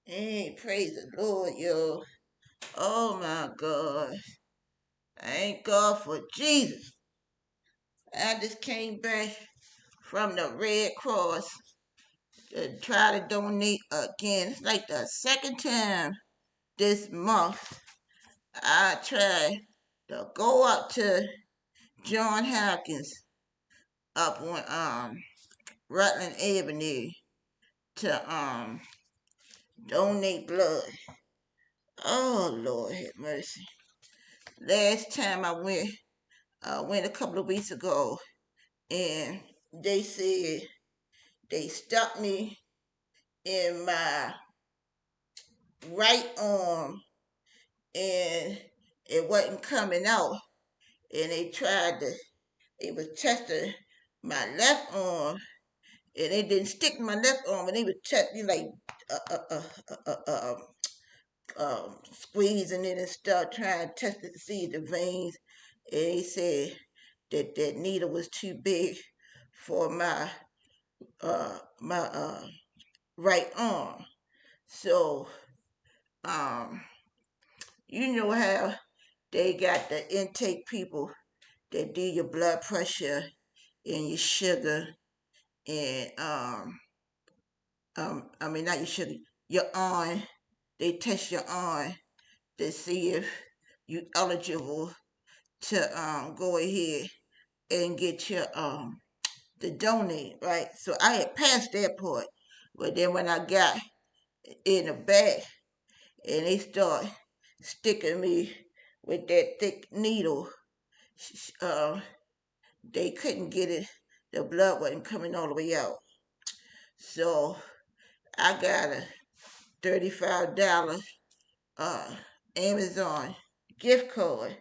Hey, praise the Lord, yo. Oh my God. Thank God for Jesus. I just came back from the Red Cross to try to donate again. It's like the second time this month I tried to go up to John Hopkins up on Rutland Avenue to donate blood. Oh Lord have mercy. Last time I went a couple of weeks ago, and they said they stuck me in my right arm and it wasn't coming out. And they was testing my left arm and they didn't stick my left arm and they was testing like uh, uh, uh, uh, uh, uh, squeezing it and stuff, trying to test it to see the veins. And they said that needle was too big for my right arm. So, um, you know how they got the intake people that do your blood pressure and your sugar and I mean not your sugar, your iron. They test your iron to see if you eligible to go ahead and get your to donate, right? So I had passed that part, but then when I got in the back and they start sticking me with that thick needle, uh, they couldn't get it. The blood wasn't coming all the way out. So I got a $35 uh, Amazon gift card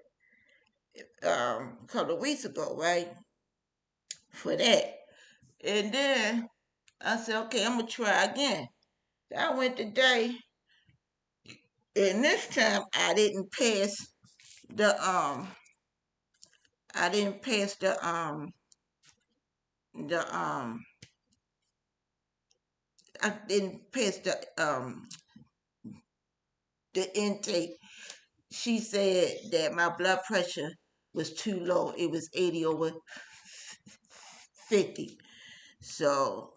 a couple of weeks ago, right? For that. And then I said, okay, I'm gonna try again. So I went today, and this time the I didn't pass the I didn't pass the intake. She said that my blood pressure was too low. It was 80 over 50. So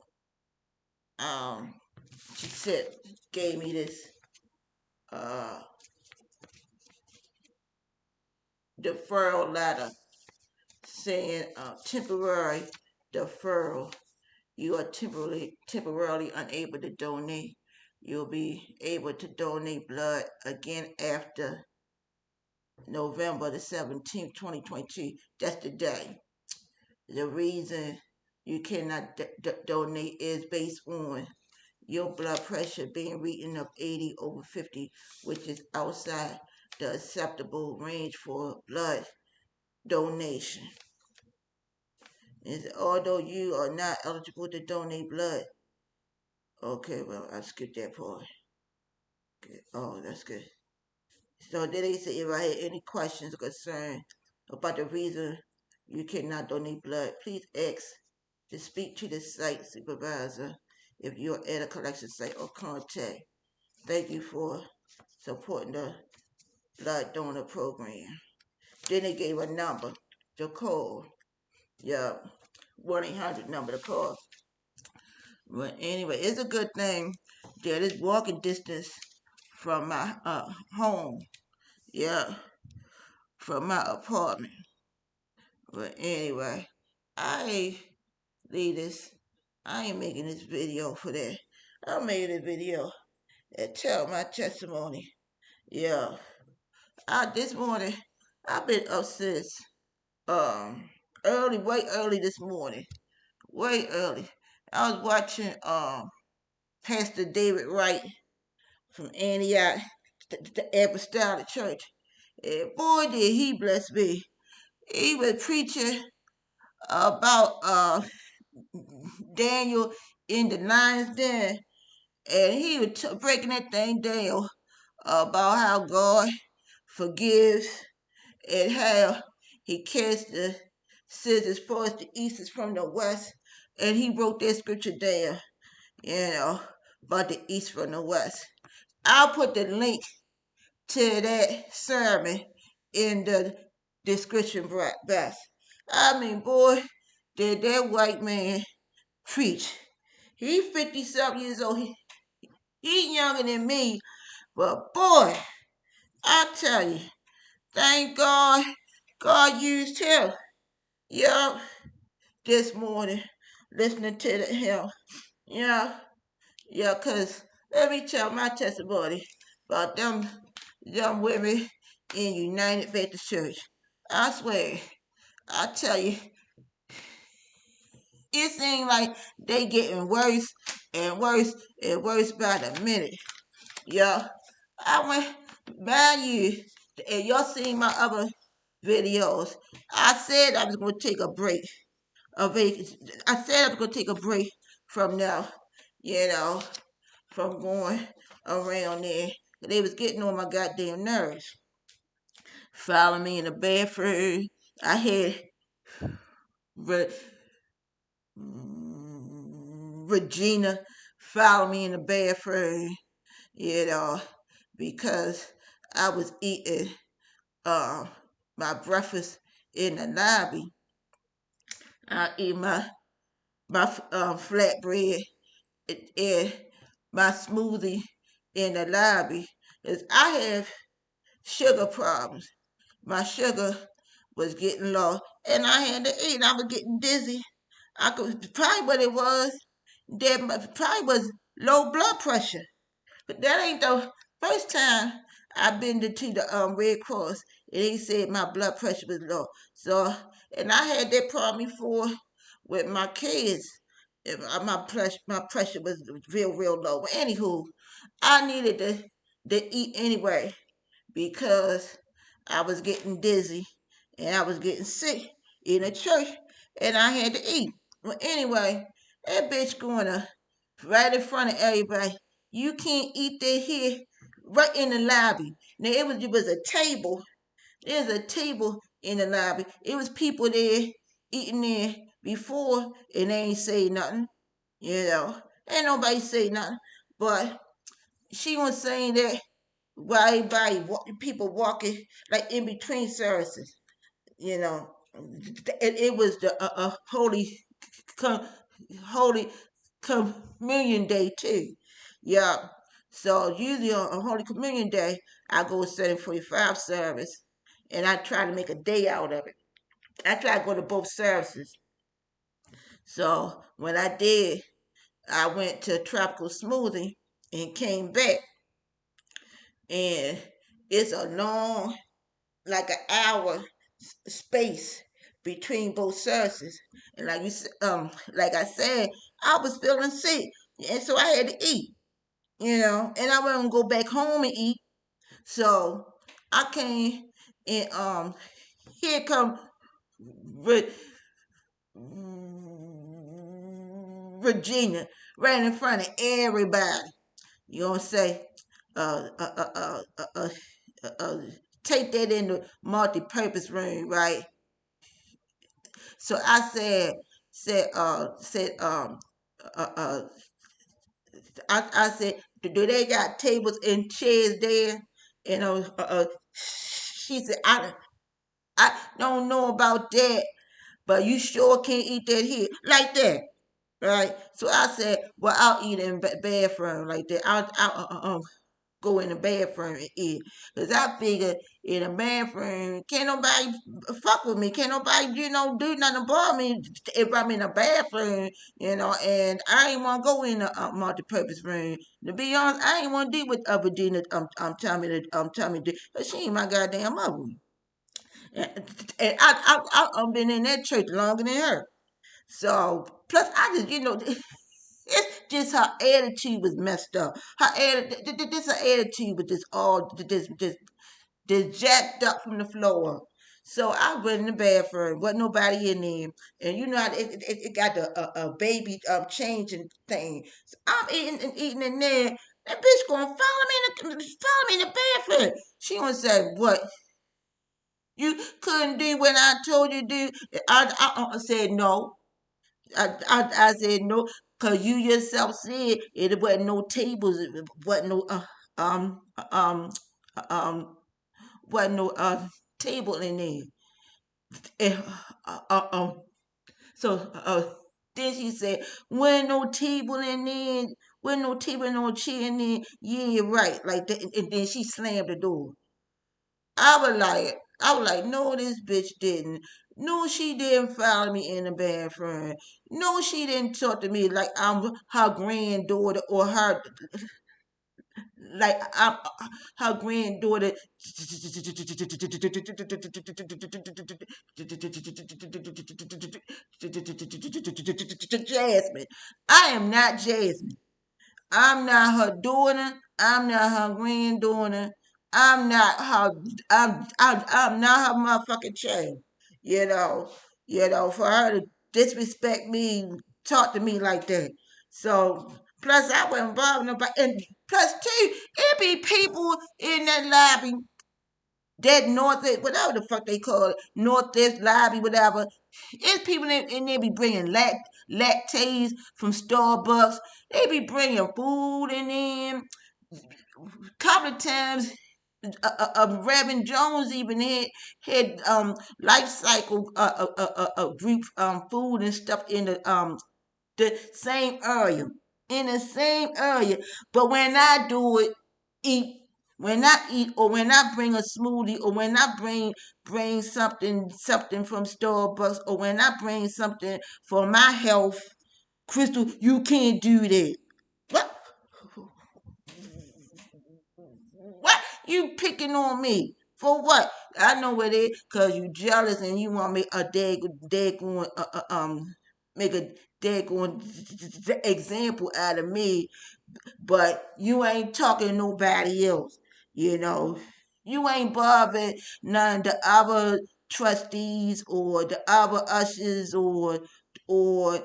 um she said gave me this uh deferral letter saying temporary deferral. You are temporarily unable to donate. You'll be able to donate blood again after November the 17th, 2022. That's the day. The reason you cannot donate is based on your blood pressure being reading up 80 over 50, which is outside the acceptable range for blood donation. And although you are not eligible to donate blood, okay, well, I skipped that part. Okay. Oh, that's good. So then they say if I had any questions or concern about the reason you cannot donate blood, please ask to speak to the site supervisor if you're at a collection site or contact. Thank you for supporting the blood donor program. Then they gave a number to call. Yeah, 1-800 number to call. But anyway, it's a good thing that it's walking distance from my home. Yeah, from my apartment. But anyway, I leave this. I ain't making this video for that. I'm making this video and tell my testimony. Yeah, this morning I've been up since way early this morning, way early. I was watching Pastor David Wright from Antioch, the Apostolic Church. And boy, did he bless me. He was preaching about Daniel in the lion's den, and he was breaking that thing down about how God forgives and how he cast the sins as far as the east is from the west. And he wrote that scripture down, you know, about the east from the west. I'll put the link to that sermon in the description box. I mean, boy, did that white man preach. He 50 something years old. He younger than me, but boy, I tell you, thank God, God used him. Yup, this morning, listening to him. Yeah, yeah, cause let me tell my testimony about them young women in United Baptist Church. I swear, I tell you, it seems like they getting worse and worse and worse by the minute. Yeah, I went by you, and y'all seen my other videos. I said I was gonna take a break. I said I was gonna take a break from now, you know, from going around there. They was getting on my goddamn nerves. Following me in the bathroom. I had Re- Regina follow me in the bathroom, you know, because I was eating uh, my breakfast in the lobby. I eat my flatbread and my smoothie in the lobby. Cause I have sugar problems. My sugar was getting low, and I had to eat. I was getting dizzy. I could probably what it was. That probably was low blood pressure. But that ain't the first time I've been to the Red Cross and they said my blood pressure was low. So, and I had that problem before with my kids. My pressure was real low. But anywho, I needed to eat anyway because I was getting dizzy and I was getting sick in the church and I had to eat. Well, anyway, that bitch going to right in front of everybody. You can't eat that here right in the lobby. Now it was a table. There's a table in the lobby. It was people there eating there before and they ain't say nothing. You know, ain't nobody say nothing. But she was saying that while everybody people walking like in between services. You know, it was the com- holy communion day too. Yeah. So usually on Holy Communion Day, I go to 7:45 service, and I try to make a day out of it. I try to go to both services. So when I did, I went to Tropical Smoothie and came back, and it's a long, like an hour space between both services. And like I said, I was feeling sick, and so I had to eat. You know, and I wasn't gonna go back home and eat. So I came and here come Re- Regina right in front of everybody. You gonna say, uh, uh, uh, uh, uh, uh, uh, uh, take that in the multi-purpose room, right? So I uh, uh, I said, do they got tables and chairs there? You know, she said, I don't know about that, but you sure can't eat that here like that, right? So I said, well, I'll eat in the bathroom like that. I'll go in the bathroom and eat. Because I figure in the bathroom, can't nobody fuck with me. Can't nobody, do nothing about me if I'm in the bathroom, and I ain't want to go in the multi-purpose room. To be honest, I ain't want to deal with Aberdeen. Tell me, because she ain't my goddamn mother. And I've been in that church longer than her. So, plus, I just, it's just her attitude was messed up. Her attitude was just all just jacked up from the floor up. So I went in the bathroom, wasn't nobody in there, and you know it got a baby changing thing. So I'm eating and eating in there. That bitch gonna follow me in the bathroom. She gonna say what? You couldn't do what I told you to do. I said no. I said no, cause you yourself said it wasn't no tables, it wasn't no um um um wasn't no table in there. And, uh, uh, um so then she said, "When no table in there, when no table, no chair in there, yeah, right," like that. And then she slammed the door. I was like, no, this bitch didn't. No, she didn't follow me in the bathroom. No, she didn't talk to me like I'm her granddaughter or I'm her granddaughter. Jasmine. I am not Jasmine. I'm not her daughter. I'm not her granddaughter. I'm not her. I'm not her motherfucking child. You know. For her to disrespect me, talk to me like that. So plus I wasn't involved in nobody. And plus too, it be people in that lobby, that north, whatever the fuck they call it, northeast lobby, whatever. It's people in there be bringing lattes from Starbucks. They be bringing food in them. Couple of times, Reverend Jones even had life cycle group food and stuff in the same area, in the same area. But when I do it, eat when I eat or when I bring a smoothie or when I bring something from Starbucks or when I bring something for my health, Crystal, you can't do that. What? What? You picking on me? For what? I know what it is, cause you jealous and you want me a daggone make a daggone example out of me, but you ain't talking to nobody else. You know, you ain't bothering none of the other trustees or the other ushers or or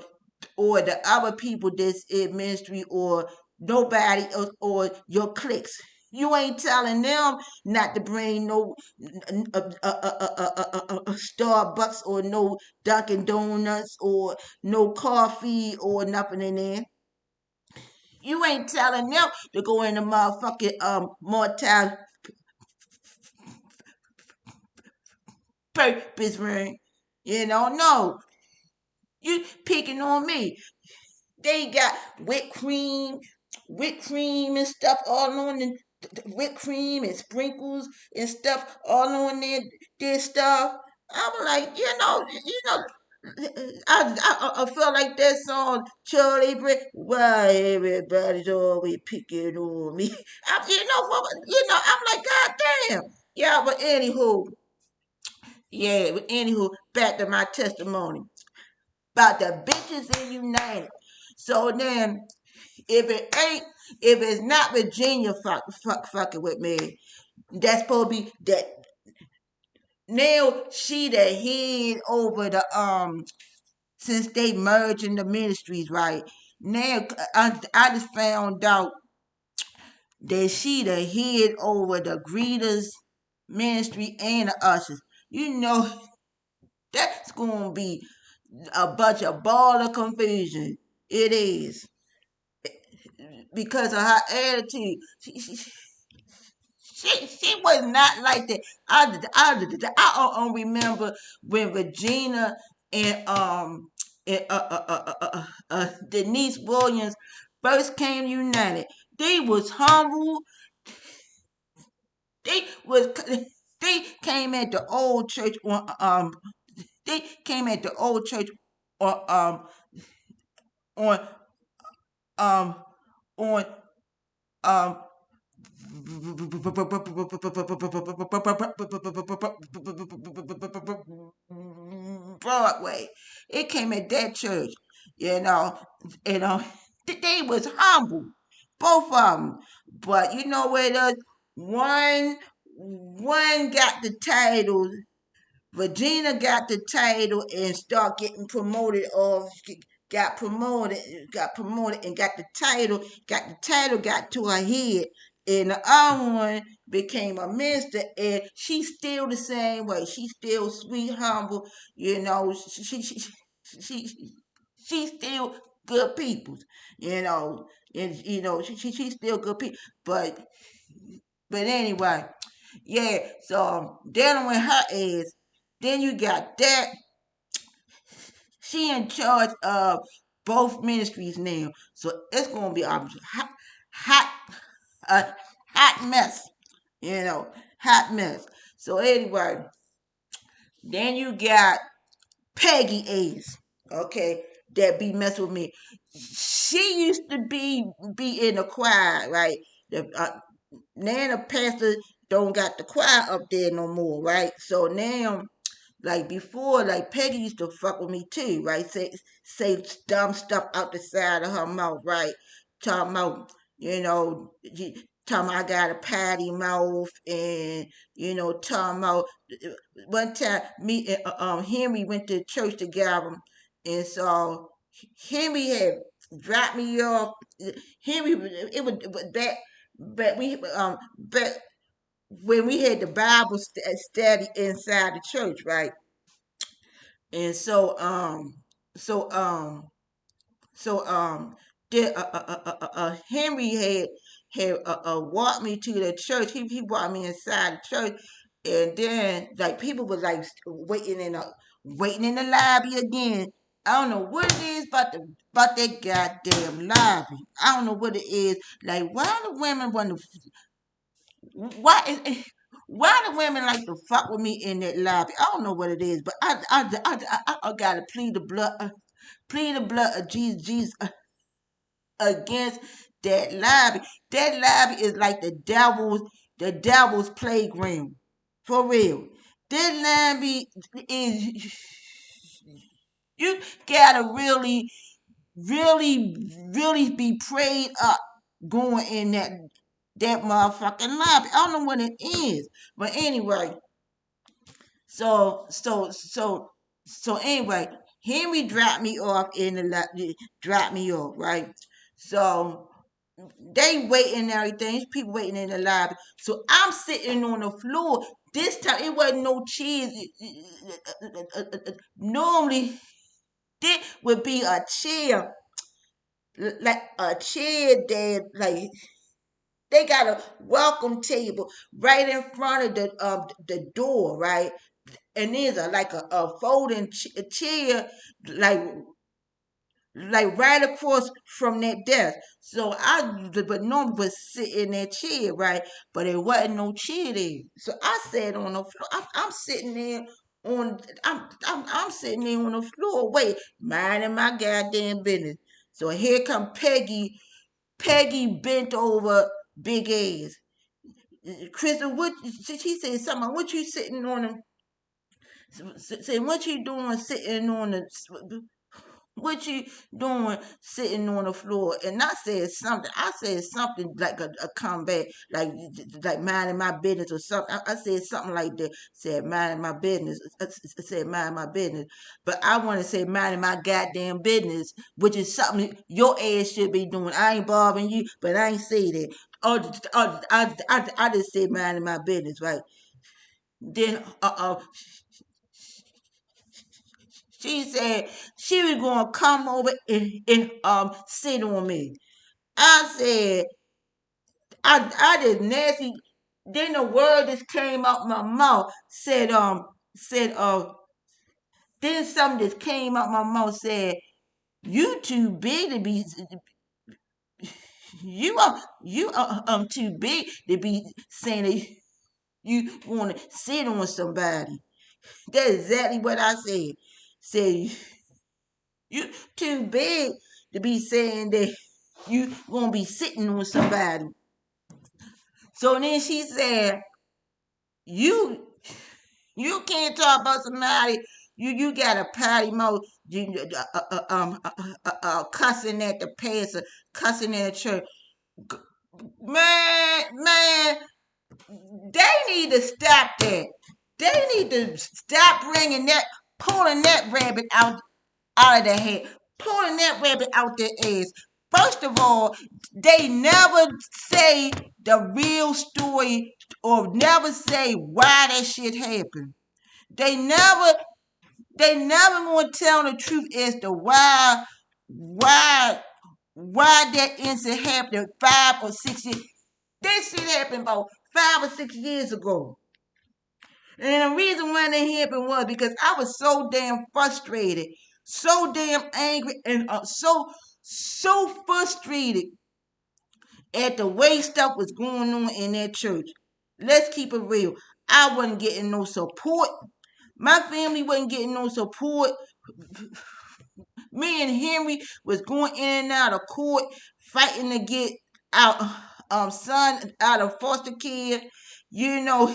the other people that's in ministry or nobody else or your cliques. You ain't telling them not to bring no Starbucks or no Dunkin' Donuts or no coffee or nothing in there. You ain't telling them to go in the motherfucking mortal purpose room. No. You picking on me. They got whipped cream and stuff all on whipped cream and sprinkles and stuff all on their stuff. I'm like, I feel like that song, Charlie Brick. Why everybody's always picking on me? I'm like, God damn. Yeah, but anywho, back to my testimony about the bitches in United. So then, if it ain't, if it's not Virginia fucking with me, that's supposed to be that. Now she the head over the since they merging the ministries, right? Now I just found out that she the head over the greeters ministry and the ushers. You know that's gonna be a bunch of ball of confusion. It is because of her attitude. She was not like that. I remember when Regina and Denise Williams first came united. They was humble. They was they came at the old church on they came at the old church on on um on um Broadway. It came at that church, you know, you know. They was humble, both of them. But you know what? One got the title. Regina got the title and start getting promoted or got promoted and got the title got to her head. And the other one became a minister and she's still the same way. She's still sweet, humble, she's still good people, and she's still good people. But But anyway, yeah. So dealing with her is, then you got that. She in charge of both ministries now, so it's gonna be a hot, a hot mess. You know, hot mess. So anyway, then you got Peggy A's, okay, that be messing with me. She used to be in the choir, right? Now the pastor don't got the choir up there no more, right? So now, like before, like Peggy used to fuck with me too, right? Say dumb stuff out the side of her mouth, right? Talking about, you know, talking about I got a patty mouth, and talking about one time me and Henry went to church together, and so Henry had dropped me off. Henry, it was back, but but when we had the Bible study inside the church, right? And so so did Henry had walked me to the church. He brought me inside the church, and then like people was like waiting in the lobby again. I don't know what it is about that goddamn lobby. I don't know what it is. Like why the women want to why is why do women like to fuck with me in that lobby? I don't know what it is, but I gotta plead the blood of Jesus against that lobby. That lobby is like the devil's playground. For real. That lobby is you gotta really be prayed up going in that motherfucking lobby. I don't know what it is. But anyway, so anyway, Henry dropped me off dropped me off, right? So they waiting and everything. There's people waiting in the lobby. So I'm sitting on the floor. This time it wasn't no chairs. Normally there would be a chair, like a chair that like they got a welcome table right in front of the door, right? And there's a folding chair like right across from that desk. So but normally was sit in that chair, right? But there wasn't no chair there. So I sat on the floor. I'm sitting there I'm sitting there on the floor, wait, minding my goddamn business. So here come Peggy. Peggy bent over big ass. Crystal, what she said something? What you sitting on the say what you doing sitting on the what you doing sitting on the floor? And I said something like a comeback, like minding my business or something. I said something like that. Said minding my business. I said mind my business. But I want to say minding my goddamn business, which is something your ass should be doing. I ain't bothering you, but I ain't say that. I just said minding my business, right? Then she said she was gonna come over and sit on me. I said I just nasty. Then the word just came out my mouth. Said then something just came out my mouth said you too big to be you too big to be saying that you want to sit on somebody. That's exactly what I said. Said you too big to be saying that you gonna be sitting on somebody. So then she said, you you can't talk about somebody. You got a patty mouth. Cussing at the pastor, cussing at the church. Man, they need to stop that. They need to stop pulling that rabbit out of their head, pulling that rabbit out their ass. First of all, they never say the real story or never say why that shit happened. They never gonna tell the truth as to why that incident happened 5 or 6 years. This shit happened about 5 or 6 years ago. And the reason why that happened was because I was so damn frustrated, so damn angry, and so frustrated at the way stuff was going on in that church. Let's keep it real. I wasn't getting no support. My family wasn't getting no support. Me and Henry was going in and out of court, fighting to get our son out of foster care. You know,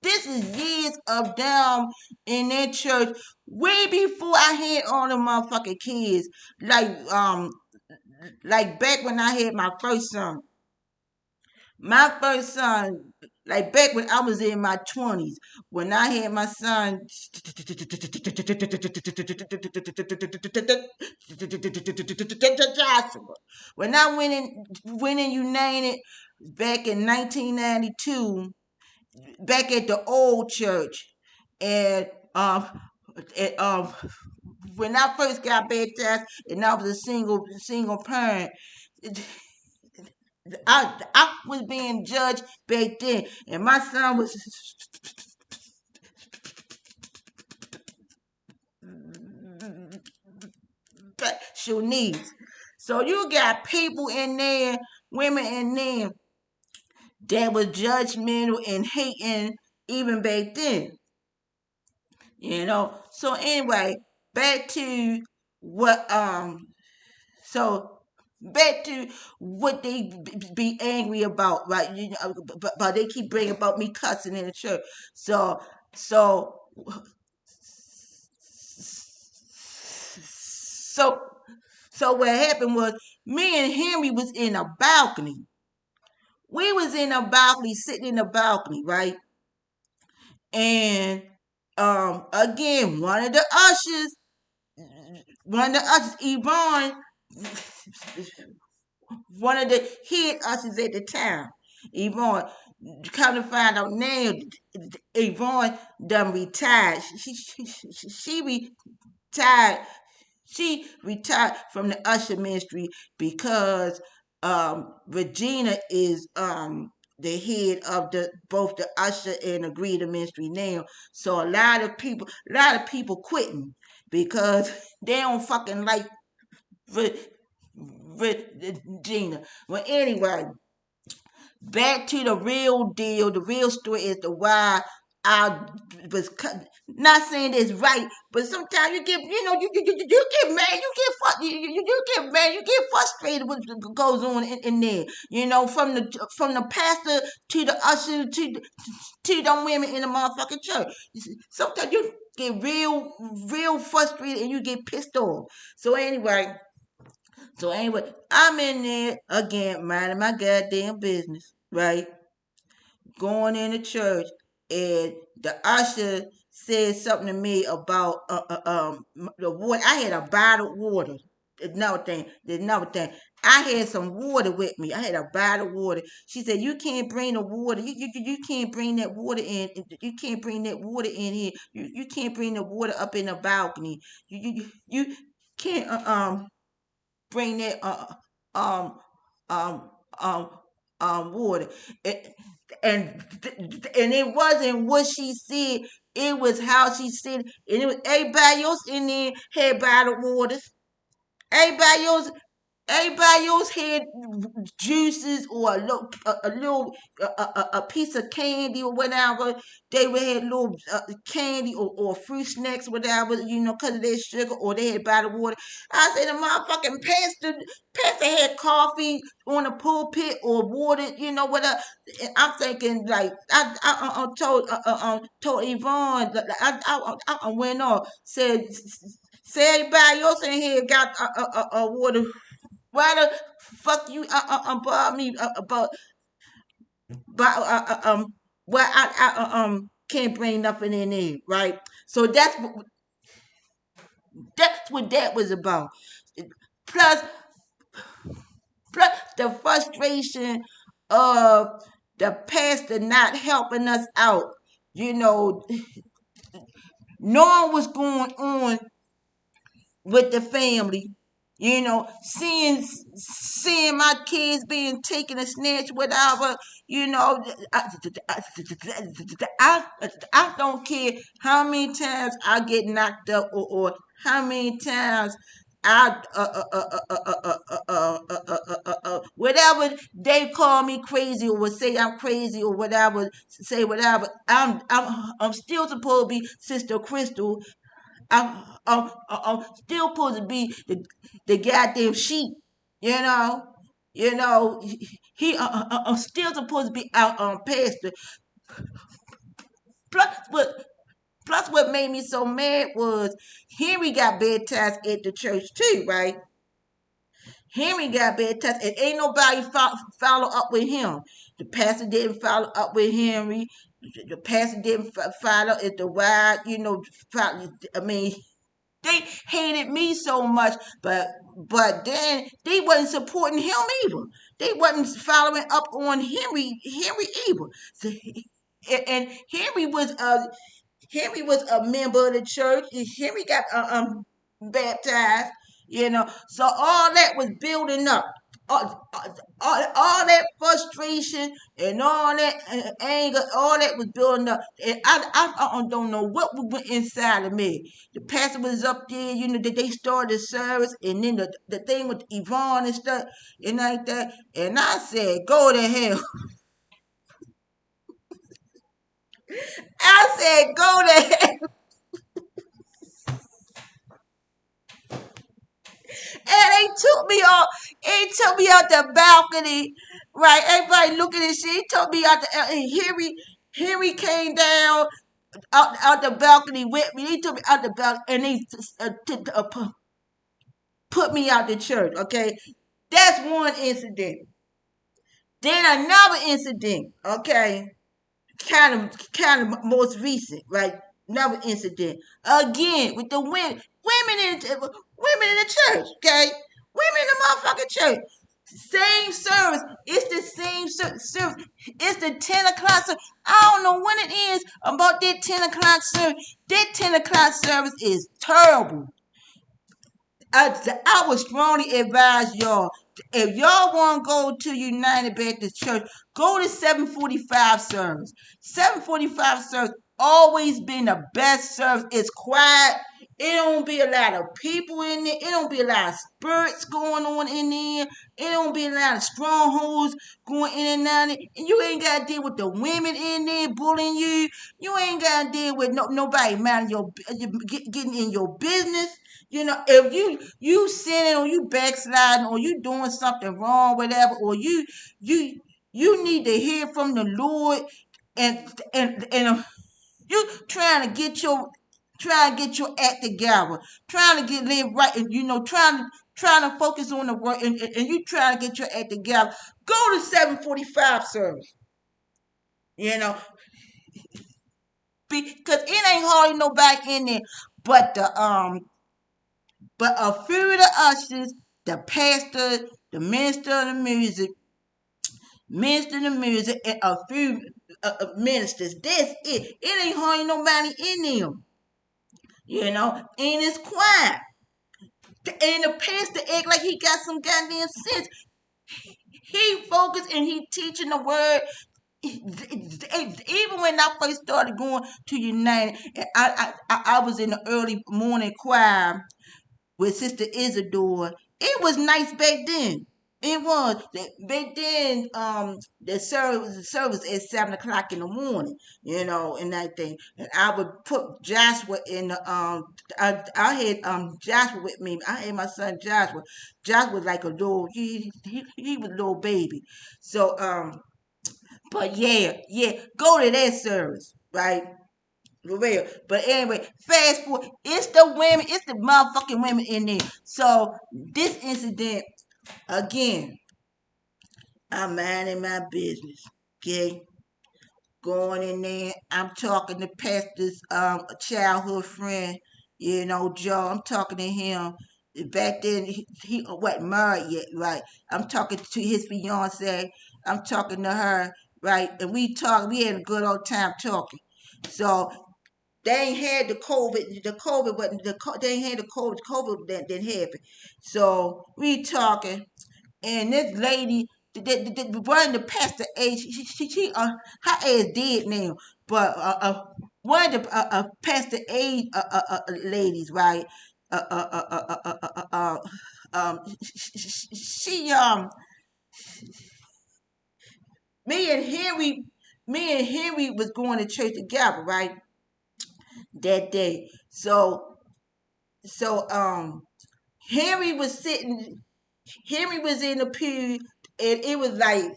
this is years of down in that church, way before I had all the motherfucking kids. Like back when I had my first son. My first son, like back when I was in my 20s, when I had my son, Joshua. When I went in United back in 1992, back at the old church, and and, when I first got baptized, and I was a single parent. I was being judged back then, and my son was special needs. So you got people in there, women in there that was judgmental and hating even back then. So anyway, back to what so back to what they be angry about, right? But they keep bringing about me cussing in the church. So so so so what happened was me and Henry was in a balcony. We was in a balcony, sitting in a balcony, right? And again, one of the ushers, Yvonne, one of the head ushers at the time, Yvonne. Come to find out now, Yvonne done retired. She retired. She retired from the usher ministry because Regina is the head of both the usher and the greeter ministry now. So a lot of people quitting because they don't fucking like Regina. Well, anyway, back to the real deal. The real story is the why I was not saying it's right, but sometimes you get, you get mad, you get mad, you get frustrated with what goes on in there. From the pastor to the usher to the women in the motherfucking church. Sometimes you get real frustrated and you get pissed off. So anyway, I'm in there again, minding my goddamn business, right? Going into church, and the usher said something to me about the water. I had a bottled water. Another thing. I had some water with me. I had a bottled water. She said, "You can't bring the water. You can't bring that water in. You can't bring that water in here. You can't bring the water up in the balcony. You can't bring that um um um water." And it wasn't what she said, it was how she said it. And it was everybody else in there had bottled waters. Everybody else Everybody else had juices or a little a piece of candy or whatever. They would have little candy or fruit snacks, whatever, because of their sugar, or they had bottled water. I said the motherfucking pastor had coffee on the pulpit or water, whatever. And I'm thinking like told Yvonne, I went off, said everybody else in here got a water. Why the fuck you bought me about well, I can't bring nothing in there, right? So that's what that was about. Plus plus the frustration of the pastor not helping us out, you know, knowing what's going on with the family, Seeing my kids being taken and snatched, whatever. You know, I, I, I don't care how many times I get knocked up, or how many times I whatever they call me crazy, or would say I'm crazy, or whatever, say whatever. I'm still supposed to be Sister Crystal. I'm still supposed to be the goddamn sheep. You know, I'm still supposed to be out on pastor. Plus, what made me so mad was Henry got baptized at the church too, right? Henry got baptized, and ain't nobody follow up with him. The pastor didn't follow up with Henry. The pastor didn't follow at the wide, I mean, they hated me so much, but then they wasn't supporting him either. They wasn't following up on Henry either. So, and Henry was a member of the church. Henry got baptized. So all that was building up. All that frustration and all that anger, all that was building up. And I don't know what went inside of me. The pastor was up there, that they started the service, and then the thing with Yvonne and stuff, and like that. And I said, go to hell. I said, go to hell. And he took me out the balcony, right? Everybody looking at shit. He took me out and Henry came down out the balcony with me. He took me out the balcony and he put me out the church, okay? That's one incident. Then another incident, okay? Kind of most recent, right? Another incident. Again, with the women in the church, okay? Women in the motherfucking church. Same service. It's the same service. It's the 10 o'clock service. I don't know when it is about that 10 o'clock service. That 10 o'clock service is terrible. I would strongly advise y'all, if y'all want to go to United Baptist Church, go to 745 service. 745 service always been the best service. It's quiet. It don't be a lot of people in there. It don't be a lot of spirits going on in there. It don't be a lot of strongholds going in and out. And you ain't got to deal with the women in there bullying you. You ain't got to deal with nobody minding getting in your business. If you sinning, or you backsliding, or you doing something wrong, whatever, or you need to hear from the Lord, and you trying to get your act together, trying to live right, and trying to focus on the work, and you trying to get your act together. Go to 745 service. You know, because it ain't hardly nobody in there, but a few of the ushers, the pastor, the minister of the music, and a few ministers. That's it. It ain't hardly nobody in them. And it's quiet. And the pastor act like he got some goddamn sense. He focused and he teaching the word. Even when I first started going to United, I was in the early morning choir with Sister Isadore. It was nice back then. It was back then. The service at 7 o'clock in the morning, and that thing. And I would put Joshua in the I had Joshua with me. I had my son Joshua. Joshua was like a little he was a little baby. So but yeah, go to that service, right? For real. But anyway, fast forward. It's the women. It's the motherfucking women in there. So this incident, again, I'm minding my business. Okay? Going in there. I'm talking to Pastor's childhood friend, Joe. I'm talking to him. Back then, he wasn't married yet, right? I'm talking to his fiance. I'm talking to her, right? And we had a good old time talking. So they ain't had the COVID. The COVID, but they ain't had the COVID. COVID that didn't happen. So we talking, and this lady, the one the pastor age, her ass dead now, but one of the pastor age ladies, right? Uh, uh, uh, uh, uh, uh, uh, uh, she me and Henry, me and Henry was going to church together, right? That day. So Henry was sitting. Henry was in the pew, and it was like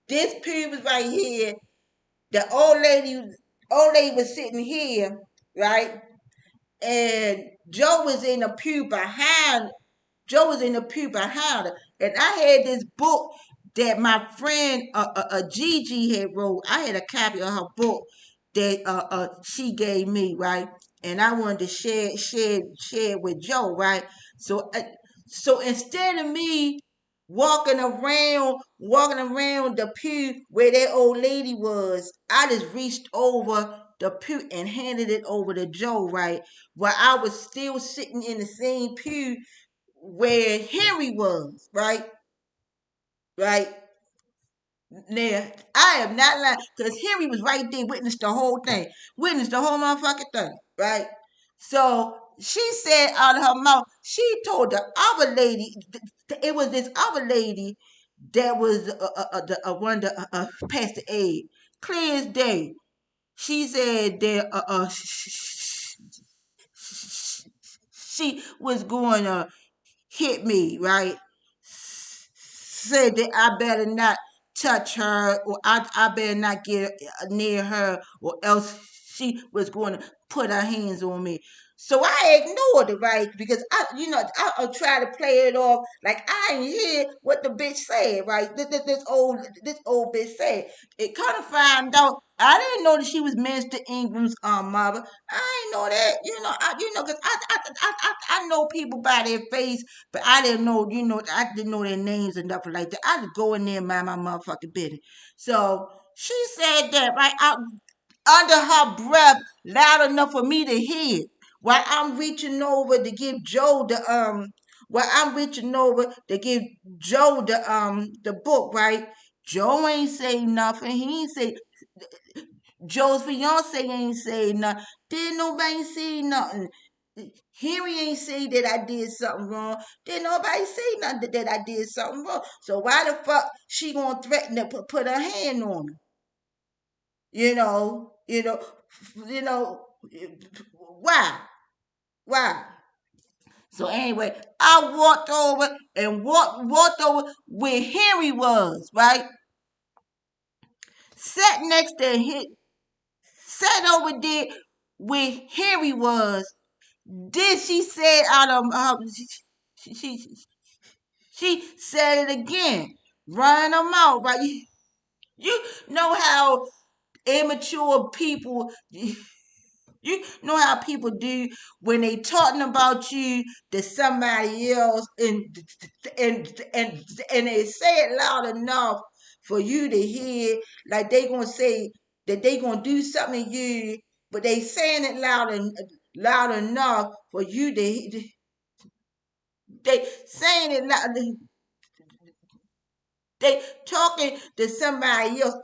this pew was right here. The old lady was sitting here, right? And Joe was in the pew behind. Joe was in the pew behind her, and I had this book that my friend Gigi had wrote. I had a copy of her book that she gave me, right? And I wanted to share it with Joe, right? So instead of me walking around the pew where that old lady was, I just reached over the pew and handed it over to Joe, right? While I was still sitting in the same pew where Henry was, right? Right? Now, I am not lying, because Henry was right there, witnessed the whole thing, witnessed the whole motherfucking thing, right? So she said out of her mouth, she told the other lady, it was this other lady that was one of the Pastor Aid, clear as day. She said that she was going to hit me, right? Said that I better not touch her, or I better not get near her, or else she was going to put her hands on me. So I ignored it, right? Because I'll try to play it off like I ain't hear what the bitch said, right? This old bitch said. It kind of find out. I didn't know that she was Minister Ingram's mother. I ain't know that, cause I know people by their face, but I didn't know, I didn't know their names and nothing like that. I just go in there and mind my motherfucking business. So she said that right out under her breath, loud enough for me to hear. While I'm reaching over to give Joe while I'm reaching over to give Joe the book, right? Joe ain't say nothing. He ain't say Joe's fiance ain't say nothing. Didn't nobody say nothing. Henry ain't say that I did something wrong. Didn't nobody say nothing that I did something wrong. So why the fuck she gonna threaten to put her hand on me? You know, you know, you know, why? Why? So anyway, I walked over and walked over where Henry was, right? Sat next to him, sat over there where Henry was. Then she said out of she said it again, running them out, right? You know how immature people, you know how people do when they talking about you to somebody else, and they say it loud enough for you to hear, like they gonna say that they gonna do something to you, but they saying it loud enough for you to they saying it loud. They talking to somebody else.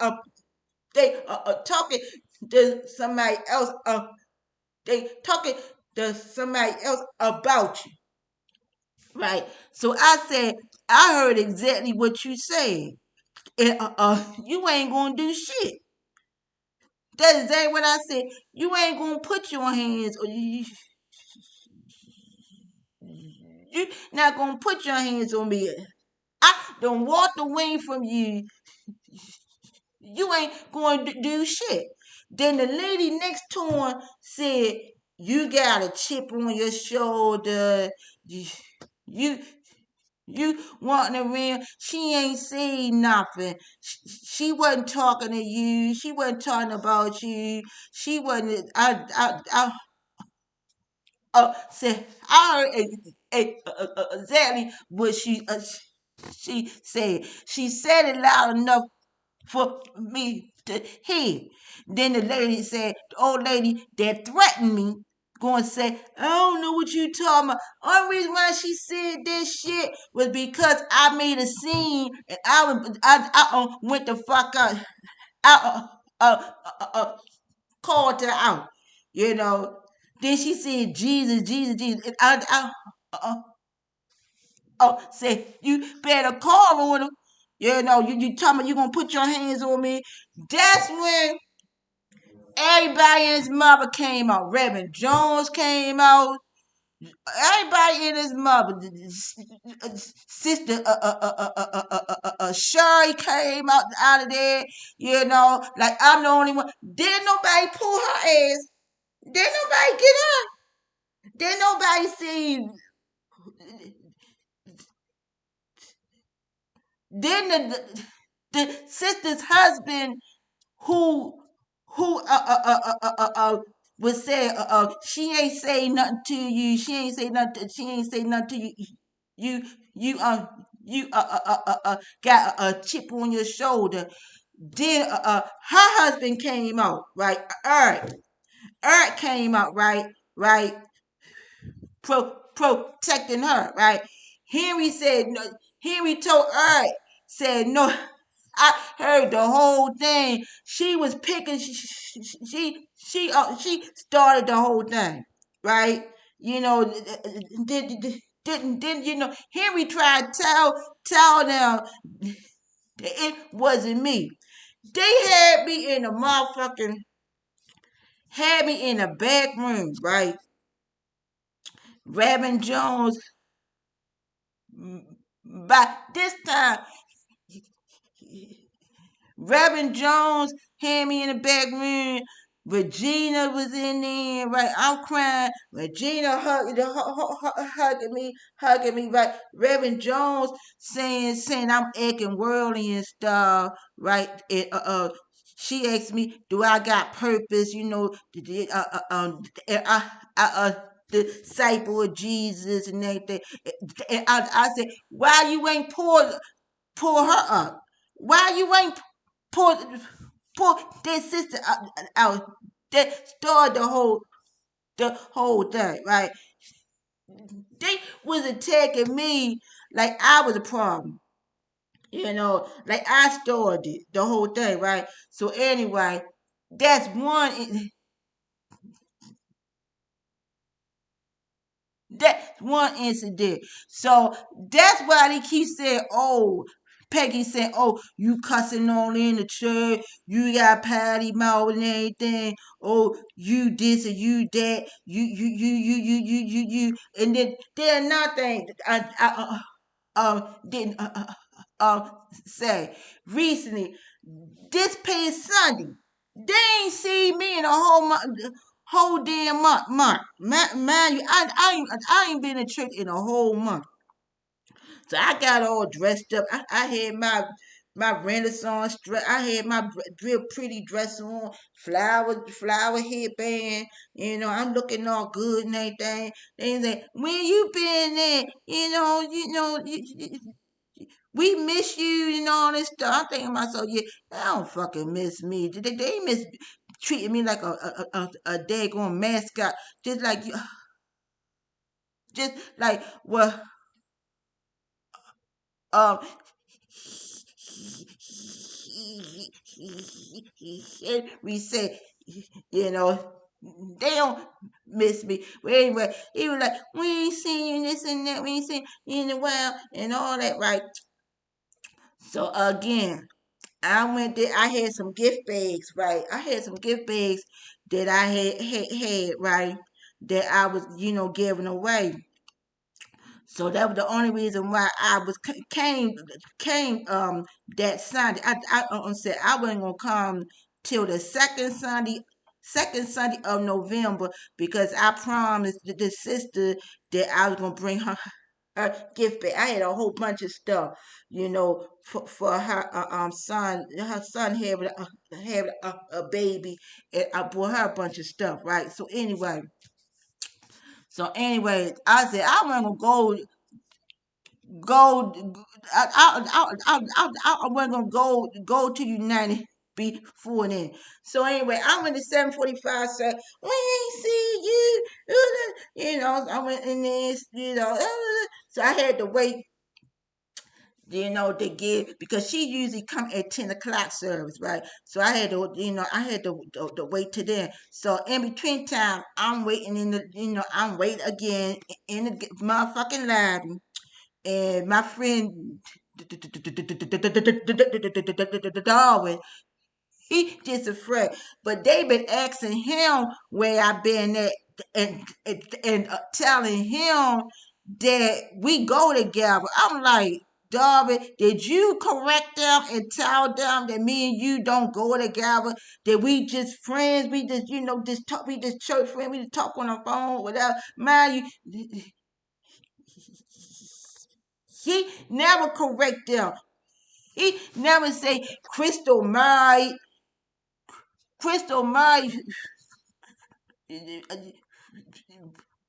They talking to somebody else. They talking to somebody else about you, right? So I said, I heard exactly what you said. And, you ain't gonna do shit. That's exactly what I said. You ain't gonna put your hands, or you not gonna put your hands on me. I done walked away from you. You ain't going to do shit. Then the lady next to him said, "You got a chip on your shoulder. You, you wanting around." She ain't saying nothing. She wasn't talking to you. She wasn't talking about you. She wasn't. Said I heard exactly what she said. She said it loud enough for me to hear. Then the lady said, the old lady that threatened me, going to say, I don't know what you talking about. Only reason why she said this shit was because I made a scene and I went the fuck out. I called her out, you know. Then she said, Jesus, Jesus, Jesus. And said, you better call on him. You know, you tell me you gonna put your hands on me. That's when everybody and his mother came out. Reverend Jones came out. Everybody in his mother. Sister Sherry came out of there. You know, like I'm the only one. Didn't nobody pull her ass. Didn't nobody get her. Didn't nobody see. Then the sister's husband who was say she ain't say nothing to you. She ain't say nothing. She ain't say nothing to you. You you got a chip on your shoulder. Then her husband came out, right? Eric came out, right, protecting her, right. Henry said no. Henry told Eric, said no. I heard the whole thing. She was picking. She started the whole thing, right? You know, didn't you know? Henry tried to tell them it wasn't me. They had me in a back room, right? Reverend Jones. By this time, Reverend Jones had me in the back room. Regina was in there, right? I'm crying. Regina hugging me, right? Reverend Jones saying I'm acting worldly and stuff, right? She asked me, "Do I got purpose?" You know, the disciple of Jesus and everything. And I said, "Why you ain't pull her up? Why you ain't pull pull their sister out that started the whole thing, right? They was attacking me like I was a problem. You know, like I started the whole thing, right? So anyway, that's one incident. So that's why they keep saying, oh, Peggy said, oh, you cussing all in the church, you got patty mouth and everything, oh, you this and you that, and then nothing. Didn't say recently, this past Sunday, they ain't see me in a whole month, whole damn month. Man, you, I ain't been in church in a whole month. So I got all dressed up. I had my Renaissance dress. I had my real pretty dress on, flower headband. You know, I'm looking all good and everything. They say, when you been there? We miss you and all this stuff. I'm thinking to myself, yeah, they don't fucking miss me. They miss treating me like a daggone mascot, just like you, just like well, um, we say, you know, they don't miss me. But anyway, he was like, we ain't seen you this and that, we ain't seen you in a while, and all that, right? So again, I went there. I had some gift bags, right? I had some gift bags that I had right, that I was, giving away. So that was the only reason why I was came that Sunday. I said I wasn't gonna come till the second Sunday of November because I promised the sister that I was gonna bring her gift bag. I had a whole bunch of stuff, for her son. Her son had a baby, and I bought her a bunch of stuff, right? So anyway, I said I wasn't gonna go go. I wasn't gonna go to United before then. So anyway, I went to 7:45. Said we ain't see you. I went in there. So I had to wait. To give because she usually come at 10 o'clock service, right? So I had to, to wait to then. So in between time, I'm waiting I'm waiting again in the motherfucking lobby, and my friend Darwin, he just afraid. But they been asking him where I been at and telling him that we go together. I'm like, Darby, did you correct them and tell them that me and you don't go together? That we just friends? We just, just talk. We just church friends. We just talk on the phone, whatever. Man, he never correct them. He never say Crystal married.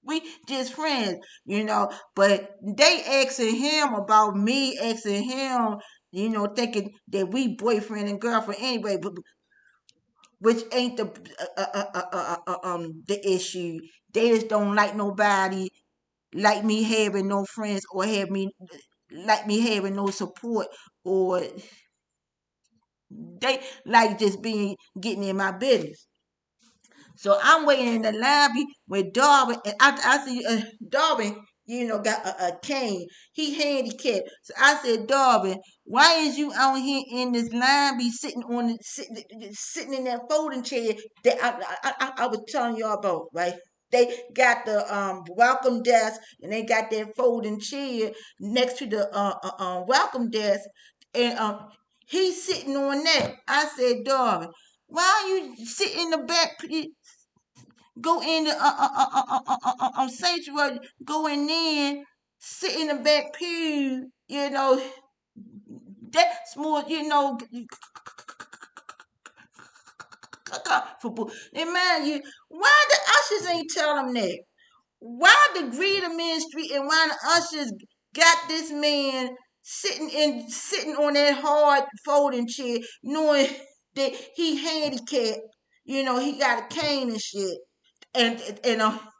We just friends. But they asking him about me, asking him, thinking that we boyfriend and girlfriend anyway, but which ain't the issue. They just don't like nobody like me having no friends or have me like me having no support or they like just being getting in my business. So I'm waiting in the lobby with Darwin, and I see Darwin, got a cane. He handicapped. So I said, Darwin, why is you out here in this lobby sitting in that folding chair that I was telling y'all about, right? They got the welcome desk and they got that folding chair next to the welcome desk, and he's sitting on that. I said, Darwin, why are you sitting in the back? Go in the sanctuary, go in there, sit in the back pew, that's more, comfortable. And mind you, why the ushers ain't tell them that? Why the greeter ministry and why the ushers got this man sitting on that hard folding chair, knowing that he handicapped, he got a cane and shit, and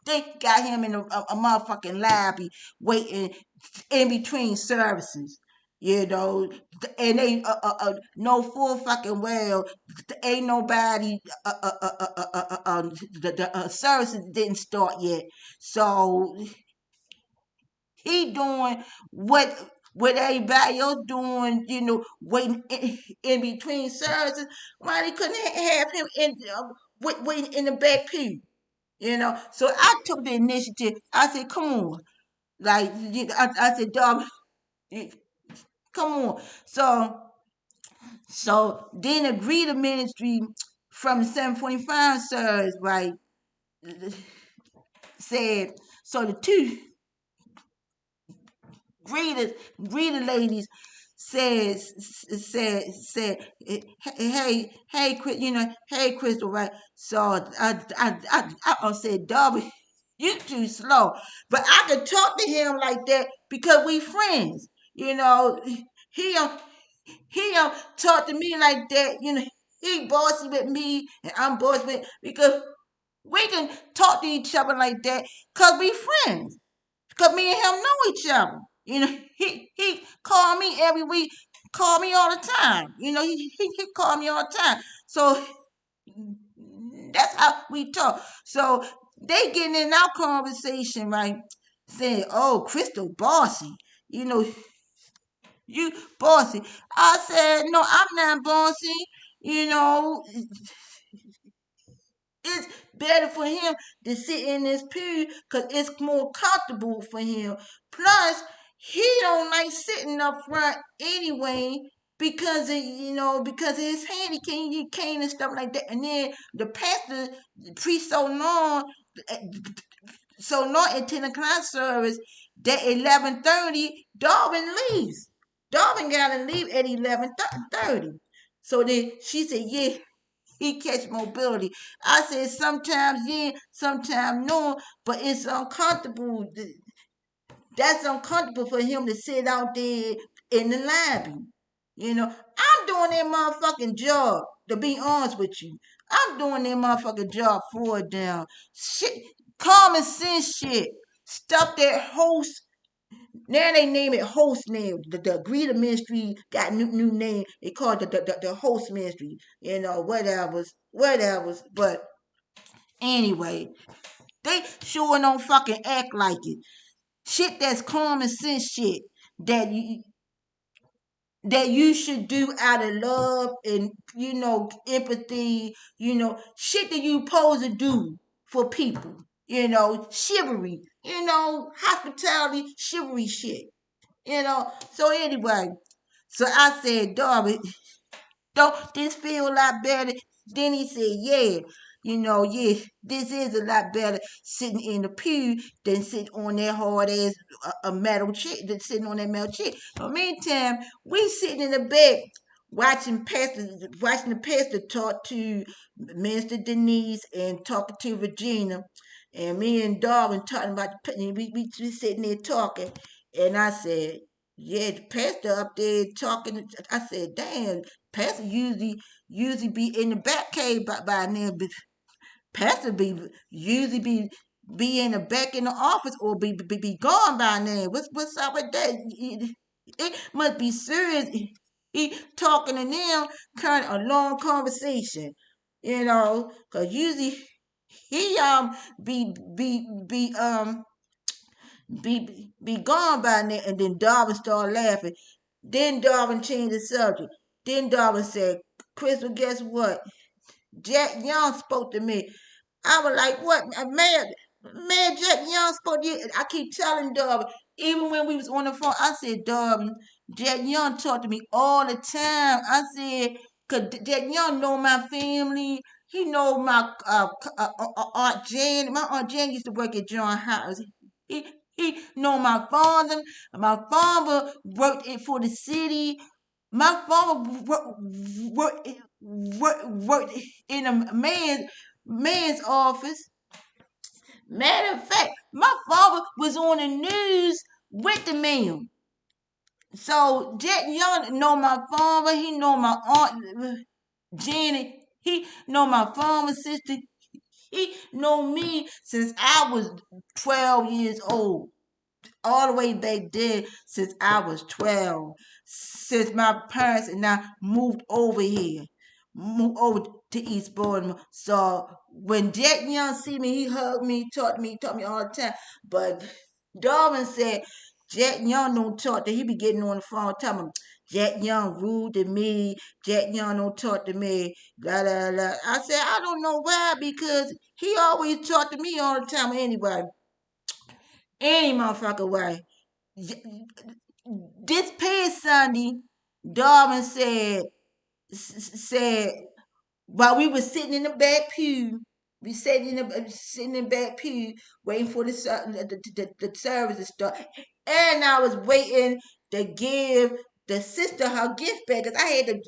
they got him in a motherfucking lobby waiting in between services. You know, and they know full fucking well ain't nobody the services didn't start yet, so he doing what everybody else doing, waiting in between services. Why they couldn't have him waiting in the back pew? So I took the initiative. I said, come on. Like, I said, dog, come on. So then agreed the ministry from the 745 service, right, said, so the two greeter ladies said, hey, hey, Crystal, right? So I said, Darby, you too slow. But I could talk to him like that because we friends. He don't he don't talk to me like that. He bossy with me and I'm bossy with because we can talk to each other like that because we friends. Because me and him know each other. He call me every week, call me all the time. He call me all the time. So that's how we talk. So they getting in our conversation, right? Saying, oh, Crystal bossy. You know, you bossy. I said, no, I'm not bossy. You know, it's better for him to sit in this pew because it's more comfortable for him. Plus, he don't like sitting up front anyway because of his hand, he cane and stuff like that. And then the pastor preached so long at 10 o'clock service that 11:30 Darwin leaves. Darwin gotta leave at 11:30. So then she said, yeah, he catch mobility. I said sometimes yeah, sometimes no, but it's uncomfortable That's uncomfortable for him to sit out there in the lobby. I'm doing that motherfucking job, to be honest with you. I'm doing that motherfucking job for them. Shit, common sense shit. Stuff that host, now they name it host name. The Greeter Ministry got new name. They call it the host ministry. Whatever. But anyway, they sure don't fucking act like it. Shit that's common sense shit that you should do out of love and empathy, shit that you supposed to do for people, chivalry, hospitality, chivalry shit, so anyway, so I said, Darby, don't this feel a lot better? Then he said, yeah, yeah, this is a lot better sitting in the pew than sitting on that hard ass a metal chair, than sitting on that metal chair. But meantime, we sitting in the bed watching the pastor talk to Minister Denise and talking to Regina, and me and Darwin talking about we sitting there talking, and I said, yeah, the pastor up there talking. I said, damn, pastor usually be in the back cave by now, but pastor usually be in the back in the office or be gone by now. What's up with that? It must be serious. He talking to them, kind of a long conversation, cause usually he be gone by now, and then Darwin started laughing. Then Darwin changed the subject. Then Darwin said, Crystal, guess what? Jack Young spoke to me. I was like, what? Man, Jack Young spoke to you. I keep telling Darwin, even when we was on the phone, I said, Darwin, Jack Young talked to me all the time. I said, cause Jack Young know my family. He know my Aunt Jan. My Aunt Jan used to work at John House. He, he know my father. My father worked for the city. My father worked in a man's office. Matter of fact, my father was on the news with the man. So Jack Young know my father. He know my aunt Janet. He know my father, sister. He know me since I was 12 years old, all the way back then, since I was 12, since my parents and I moved over here, moved over to East Baltimore. So when Jack Young see me, he hugged me, taught me all the time. But Darwin said Jack Young don't talk to, he be getting on the phone telling me, Jack Young rude to me, Jack Young don't talk to me, blah, blah, blah. I said, I don't know why, because he always talk to me all the time anyway. Any motherfucker way. This past Sunday, Darwin said while we were sitting in the back pew, we sitting in the back pew waiting for the service to start, and I was waiting to give the sister her gift bag, cause I had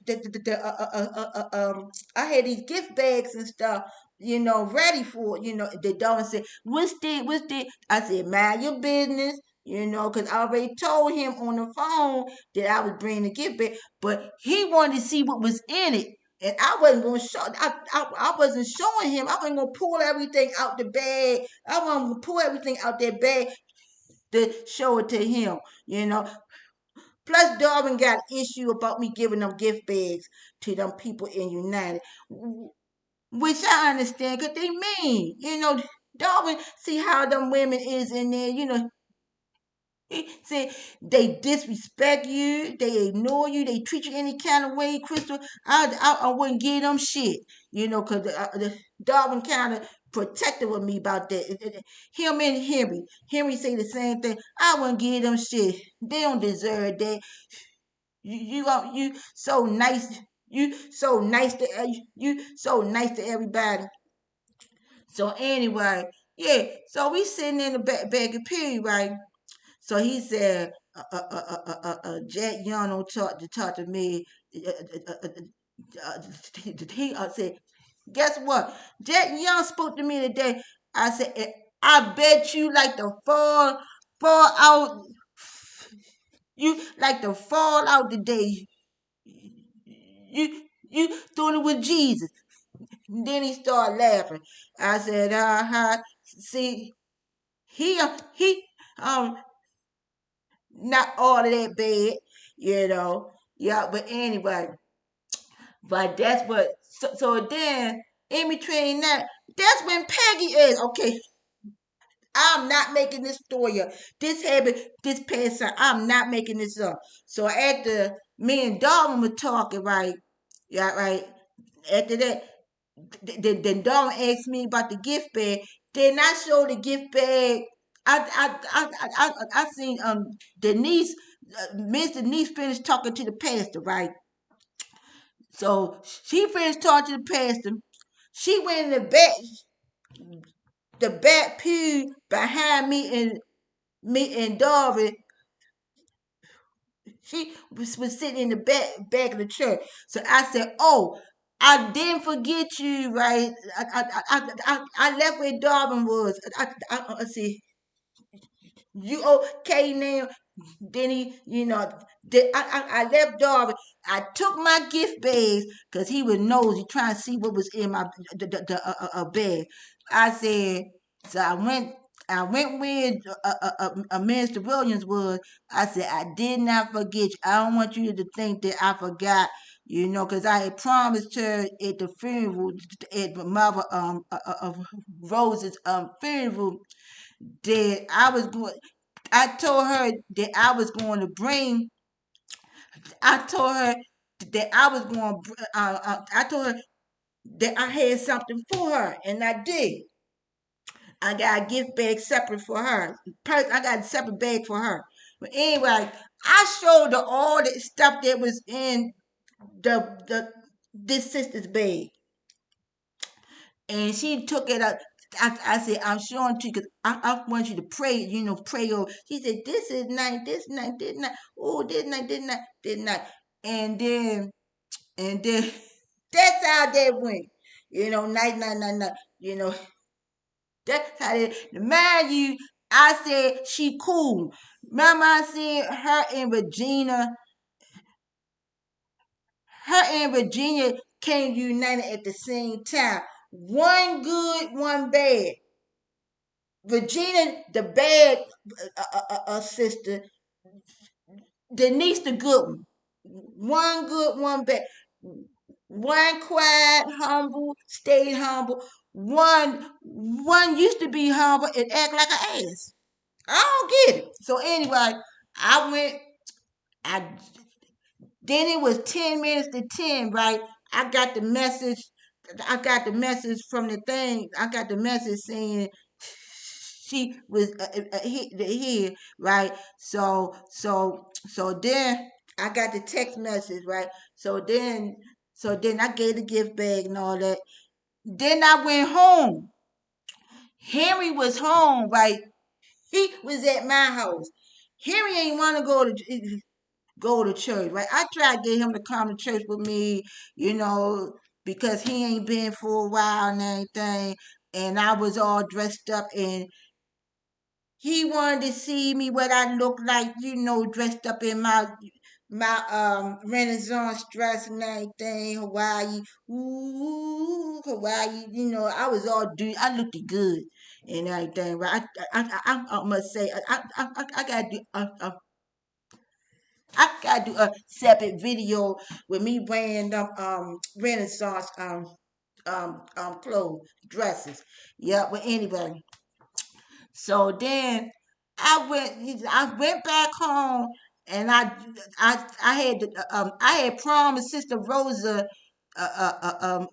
I had these gift bags and stuff, ready for The Darwin said, "What's that? What's that?" I said, "Mind your business." Cause I already told him on the phone that I was bringing the gift bag, but he wanted to see what was in it. And I wasn't gonna show. I wasn't showing him. I wasn't gonna pull everything out the bag. I wasn't gonna pull everything out that bag to show it to him. You know. Plus, Darwin got an issue about me giving them gift bags to them people in United, which I understand because they mean. Darwin see how them women is in there. He said they disrespect you, they ignore you, they treat you any kind of way, Crystal. I wouldn't give them shit, because the Darwin kind of protective of me about that. Him and Henry say the same thing. I wouldn't give them shit. They don't deserve that. You so nice. You so nice to everybody. So anyway, yeah. So we sitting in the back of P, right? So he said, Jack Young don't talk to me. He said, guess what? Jack Young spoke to me today. I said, I bet you like to fall fall out. You like to fall out today. You doing it with Jesus. Then he started laughing. I said, see, he um not all of that bad, you know. Yeah, but anyway, but that's what so then in between that, that's when Peggy is. Okay, I'm not making this story up. This happened this past summer. I'm not making this up. So after me and Darwin were talking, right? Yeah, right. After that, then Darwin asked me about the gift bag. Then I showed the gift bag. I seen Denise, Miss Denise finished talking to the pastor, right? So she finished talking to the pastor. She went in the back pew behind me and Darwin. She was sitting in the back of the church. So I said, "Oh, I didn't forget you, right? I left where Darwin was. I see you okay now." Then I left Darwin. I took my gift bags because he was nosy, trying to see what was in my bag. I said, so I went with Minister Williams was. I said, I did not forget you. I don't want you to think that I forgot, because I had promised her at the funeral, at my mother of Rose's funeral, that I was going. I told her that I was going to bring. I told her that I was going. I told her that I had something for her, and I did. I got a gift bag separate for her. I got a separate bag for her. But anyway, I showed her all the stuff that was in the this sister's bag, and she took it up. I said, I'm showing to you because I want you to pray, pray over. She said, this is nice, this night, this night. Oh, this night, this night, this night. And then that's how that went. Night, night, night, night. That's how it. Mind you, I said she cool. Remember, I said her and Virginia came united at the same time. One good, one bad. Regina, the bad sister. Denise, the good one. One good, one bad. One quiet, humble, stayed humble. One used to be humble and act like an ass. I don't get it. So anyway, I went. I then it was 10 minutes to 10. Right, I got the message. I got the message from the thing. I got the message saying she was here, right? So then I got the text message, right? So then I gave the gift bag and all that. Then I went home. Henry was home, right? He was at my house. Henry ain't want to go to church, right? I tried to get him to come to church with me, you know, because he ain't been for a while and everything. And I was all dressed up, and he wanted to see me what I look like, dressed up in my Renaissance dress and everything, Hawaii, ooh, Hawaii, I was all I looked good and everything, right? I must say, I gotta do, a separate video with me wearing them Renaissance clothes, dresses. Yeah, but anyway, so then I went back home, and I had promised Sister Rosa uh, uh, uh, um,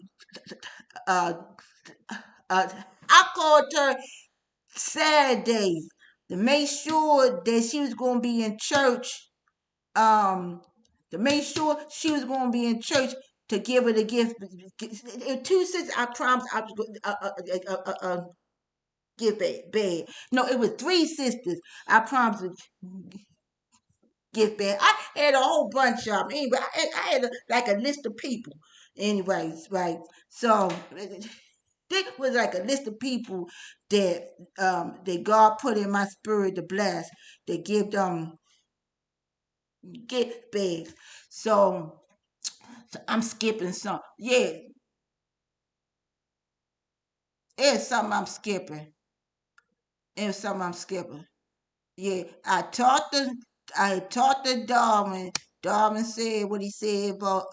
uh, uh, I called her Saturday to make sure that she was going to be in church. Um, to make sure she was going to be in church to give her the gift. Two sisters, I promised I was going give bad. No, it was three sisters. I promised to give bad. I had a whole bunch of them. Anyway, I had like a list of people. Anyways, right. So This was like a list of people that God put in my spirit to bless. They give them gift bags. So I'm skipping some. Yeah, it's something I'm skipping. It's something I'm skipping. Yeah, I taught the Darwin. Darwin said what he said about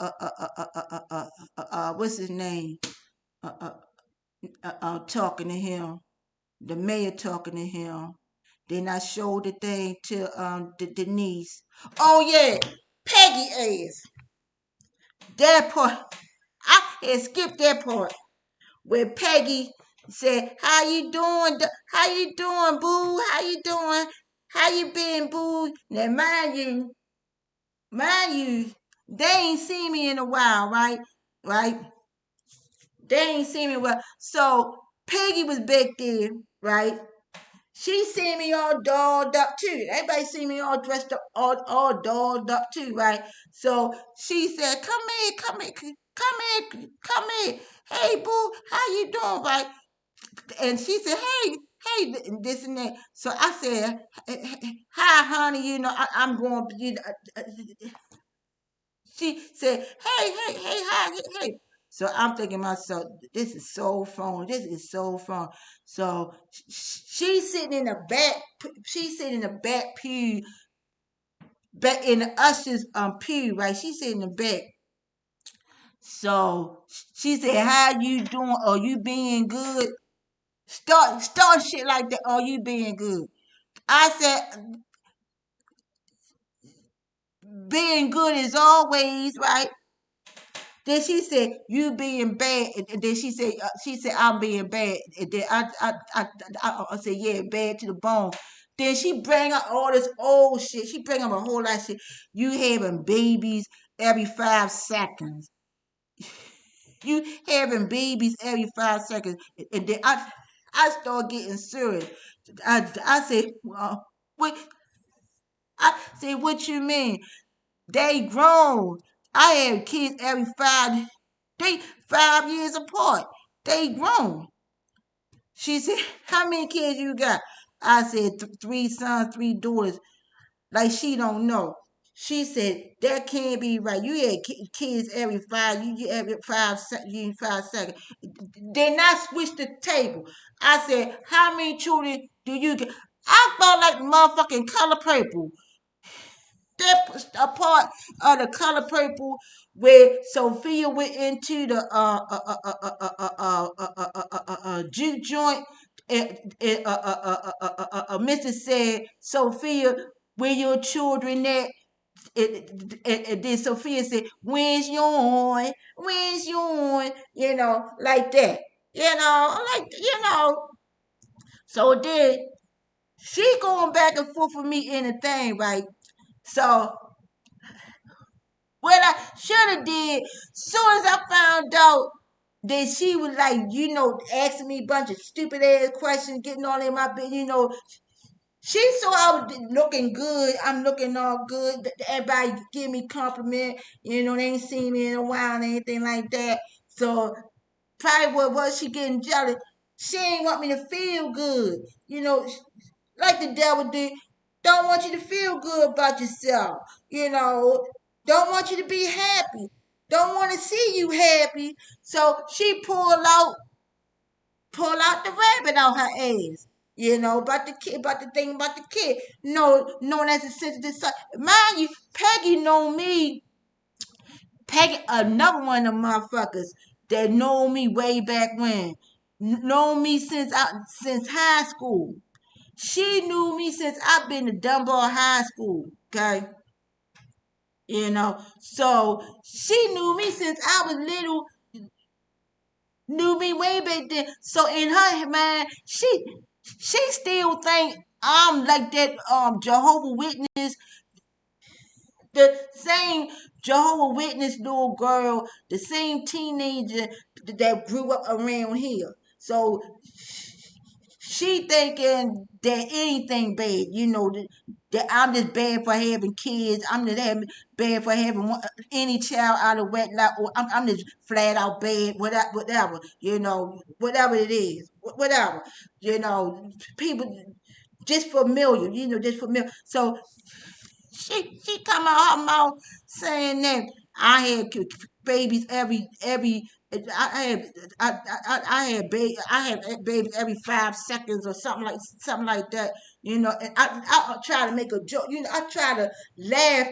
what's his name? Uh, uh, talking to him. The mayor talking to him. Then I showed the thing to Denise. Oh yeah, Peggy ass. That part. I had skipped that part where Peggy said, "How you doing? How you doing, boo? How you doing? How you been, boo?" Now, mind you, they ain't seen me in a while, right? Right? They ain't seen me well. So Peggy was back there, right? She seen me all dolled up too. Everybody see me all dressed up, all dolled up too, right? So she said, "Come here, come here, come here, come here. Hey, boo, how you doing, right?" And she said, hey, this and that. So I said, "Hi, honey. I'm going." She said, "Hey, hi, hey." So I'm thinking to myself, this is so phone. This is so phone. So she's sitting in the back. She's sitting in the back pew, back in the usher's pew, right? She's sitting in the back. So she said, "How you doing? Are you being good?" Start shit like that. Are you being good? I said, "Being good is always right." Then she said, "You being bad." And then she said, "I'm being bad." And then I said, "Yeah, bad to the bone." Then she bring up all this old shit. She bring up a whole lot of shit. You having babies every 5 seconds. You having babies every 5 seconds. And then I start getting serious. I said, what? I said, "What you mean? They grown. I have kids every they 5 years apart. They grown." She said, "How many kids you got?" I said, "Three sons, three daughters." Like she don't know. She said, "That can't be right. You had kids every every 5 seconds." Then I switched the table. I said, "How many children do you get?" I felt like motherfucking color purple. That a part of the color purple where Sophia went into the juke joint. Mr. said, "Sophia, where your children at?" And then Sophia said, "When's yours? When's yours?" Like that. Like. So then she going back and forth with me in the thing, right? So what I should have did, soon as I found out that she was like, asking me a bunch of stupid ass questions, getting all in my bed. She saw I was looking good. I'm looking all good. Everybody give me compliment. They ain't seen me in a while and anything like that. So probably what was she getting jealous? She ain't want me to feel good. Like the devil did. Don't want you to feel good about yourself. Don't want you to be happy. Don't want to see you happy. So she pull out the rabbit out her ass. About the kid, about the thing about the kid. No, known as a sensitive son. Mind you, Peggy know me. Peggy, another one of them motherfuckers that know me way back when. Know me since high school. She knew me since I've been to Dunbar High School. Okay. So she knew me since I was little, knew me way back then. So in her mind, she still think I'm like that Jehovah Witness, the same Jehovah Witness little girl, the same teenager that grew up around here. So she thinking that anything bad, that I'm just bad for having kids. I'm just bad for having any child out of wedlock, or I'm just flat out bad, whatever, whatever it is, whatever, people just familiar, just familiar. So she come out her mouth saying that I had babies every I had I had babies every 5 seconds or something like that. And I try to make a joke. I try to laugh.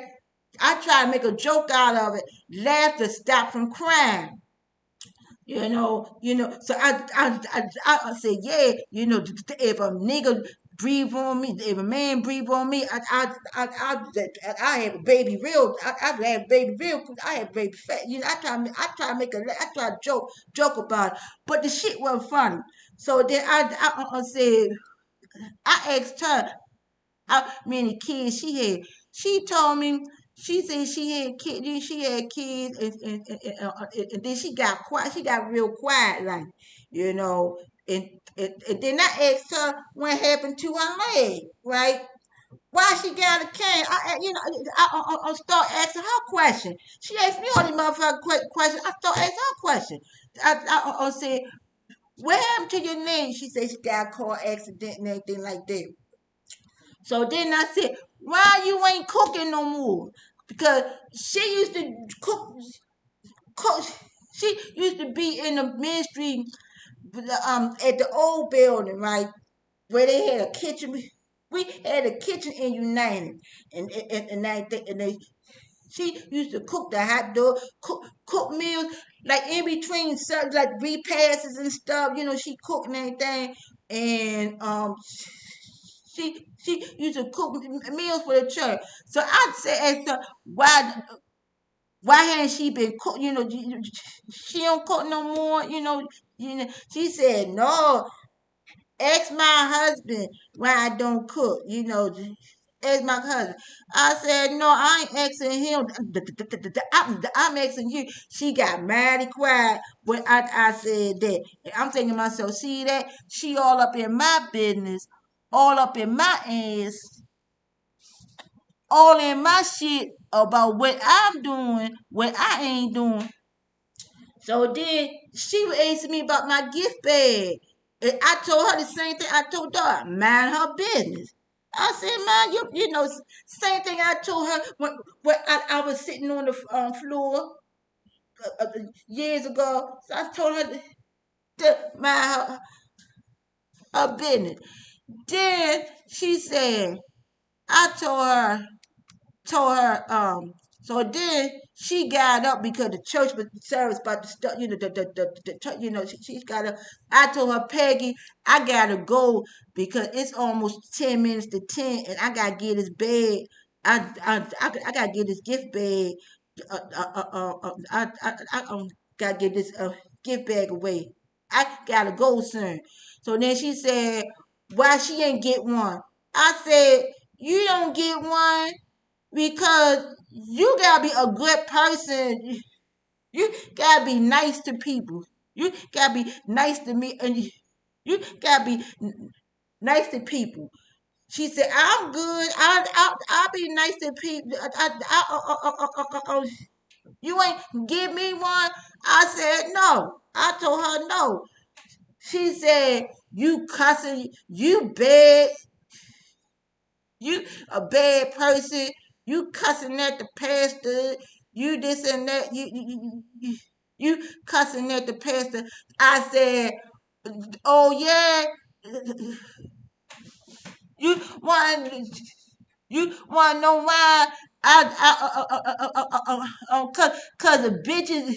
I try to make a joke out of it. Laugh to stop from crying. So I say, yeah, if a nigga breathe on me, if a man breathe on me, I have a baby real, I have a baby real, I have a baby fat, I try to I try to joke about it, but the shit wasn't funny. So then I said, I asked her how many kids she had. She told me she said she had kids. She had kids, and then she got quiet. She got real quiet, like you know. And, and then I asked her what happened to her leg, right? Why she got a cane? I start asking her question. She asked me all these motherfucking questions. I start asking her question. I said, what happened to your leg? She said she got a car accident and everything like that. So then I said, why you ain't cooking no more? Because she used to cook. She used to be in the ministry, at the old building, right, where they had a kitchen. We had a kitchen in United, and she used to cook the hot dog, cook meals like in between, like repasses and stuff. She cooked and everything, and she used to cook meals for the church. So I said, asked her, why hadn't she been cook? She don't cook no more. She said no. Ask my husband why I don't cook. Ask my husband. I said no. I ain't asking him. I'm asking you. She got mighty quiet when I said that. And I'm thinking to myself, see that she all up in my business, all up in my ass, all in my shit about what I'm doing, what I ain't doing. So then she was asking me about my gift bag. And I told her the same thing I told her, mind her business. I said, man, same thing I told her when I was sitting on the floor years ago. So I told her to mind her business. Then she said, I told her, so then she got up because the church was service about to start, she got up. I told her, Peggy, I gotta go because it's almost 10 minutes to 10 and I gotta get this bag. I gotta get this gift bag. I gotta get this gift bag away. I gotta go soon. So then she said, why she ain't get one? I said, you don't get one because you gotta be a good person. You gotta be nice to people. You gotta be nice to me, and you gotta be nice to people. She said, "I'm good. I'll be nice to people. You ain't give me one." I said, "No." I told her no. She said, "You cussing, you bad, you a bad person. You cussing at the pastor. You this and that. You cussing at the pastor." I said, "Oh yeah, you want to know why? Cause the bitches,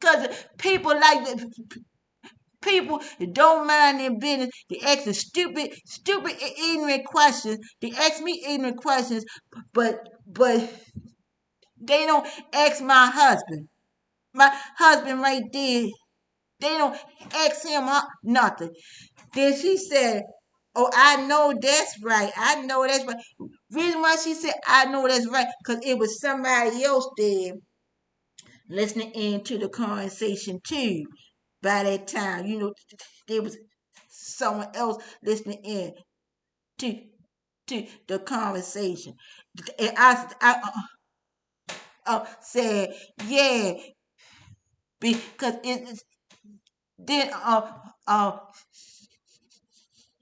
cause the people like the people that don't mind their business. They ask the stupid, ignorant questions. They ask me ignorant questions, but they don't ask my husband. My husband right there. They don't ask him nothing." Then she said, "Oh, I know that's right. I know that's right." Reason why she said I know that's right, because it was somebody else there listening in to the conversation too. By that time, there was someone else listening in to the conversation. And I said, yeah, because it's then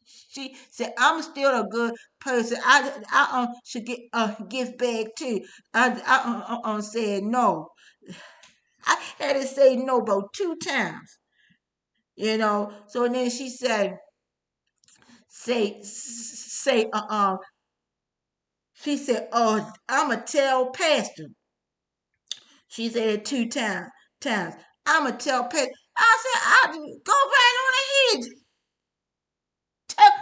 she said, I'm still a good person. I should get a gift bag too. I said no. I had to say no about 2 times, So then she said, say, she said, oh, I'ma tell Pastor. She said it 2 times. I'ma tell Pastor. I said, I go right on ahead. Tell,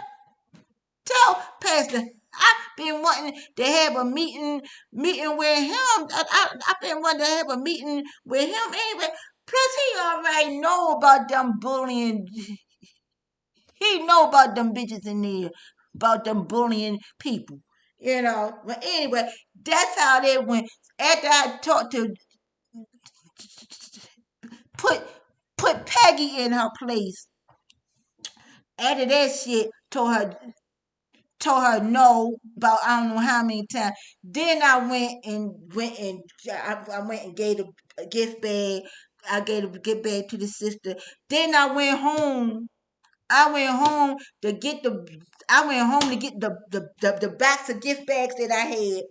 tell Pastor. I've been wanting to have a meeting with him. I've been wanting to have a meeting with him anyway. Plus, he already know about them bullying. He know about them bitches in there, about them bullying people. But anyway, that's how they went. After I talked to put put Peggy in her place. After that shit, told her no about I don't know how many times. Then I went and gave a gift bag. I gave a gift bag to the sister. Then I went home. I went home to get the. I went home to get the box of gift bags that I had.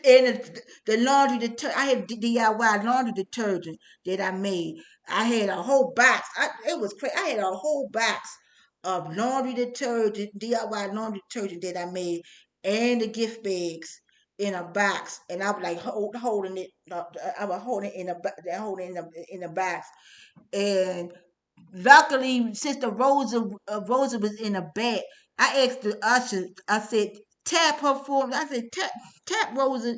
And the laundry detergent. I had DIY laundry detergent that I made. I had a whole box. It was crazy. I had a whole box of laundry detergent, DIY laundry detergent that I made, and the gift bags in a box. And I was like holding it. I was holding it in a box. And luckily, Sister Rosa was in the back. I asked the usher. I said, "Tap her for me." I said, "Tap Rosa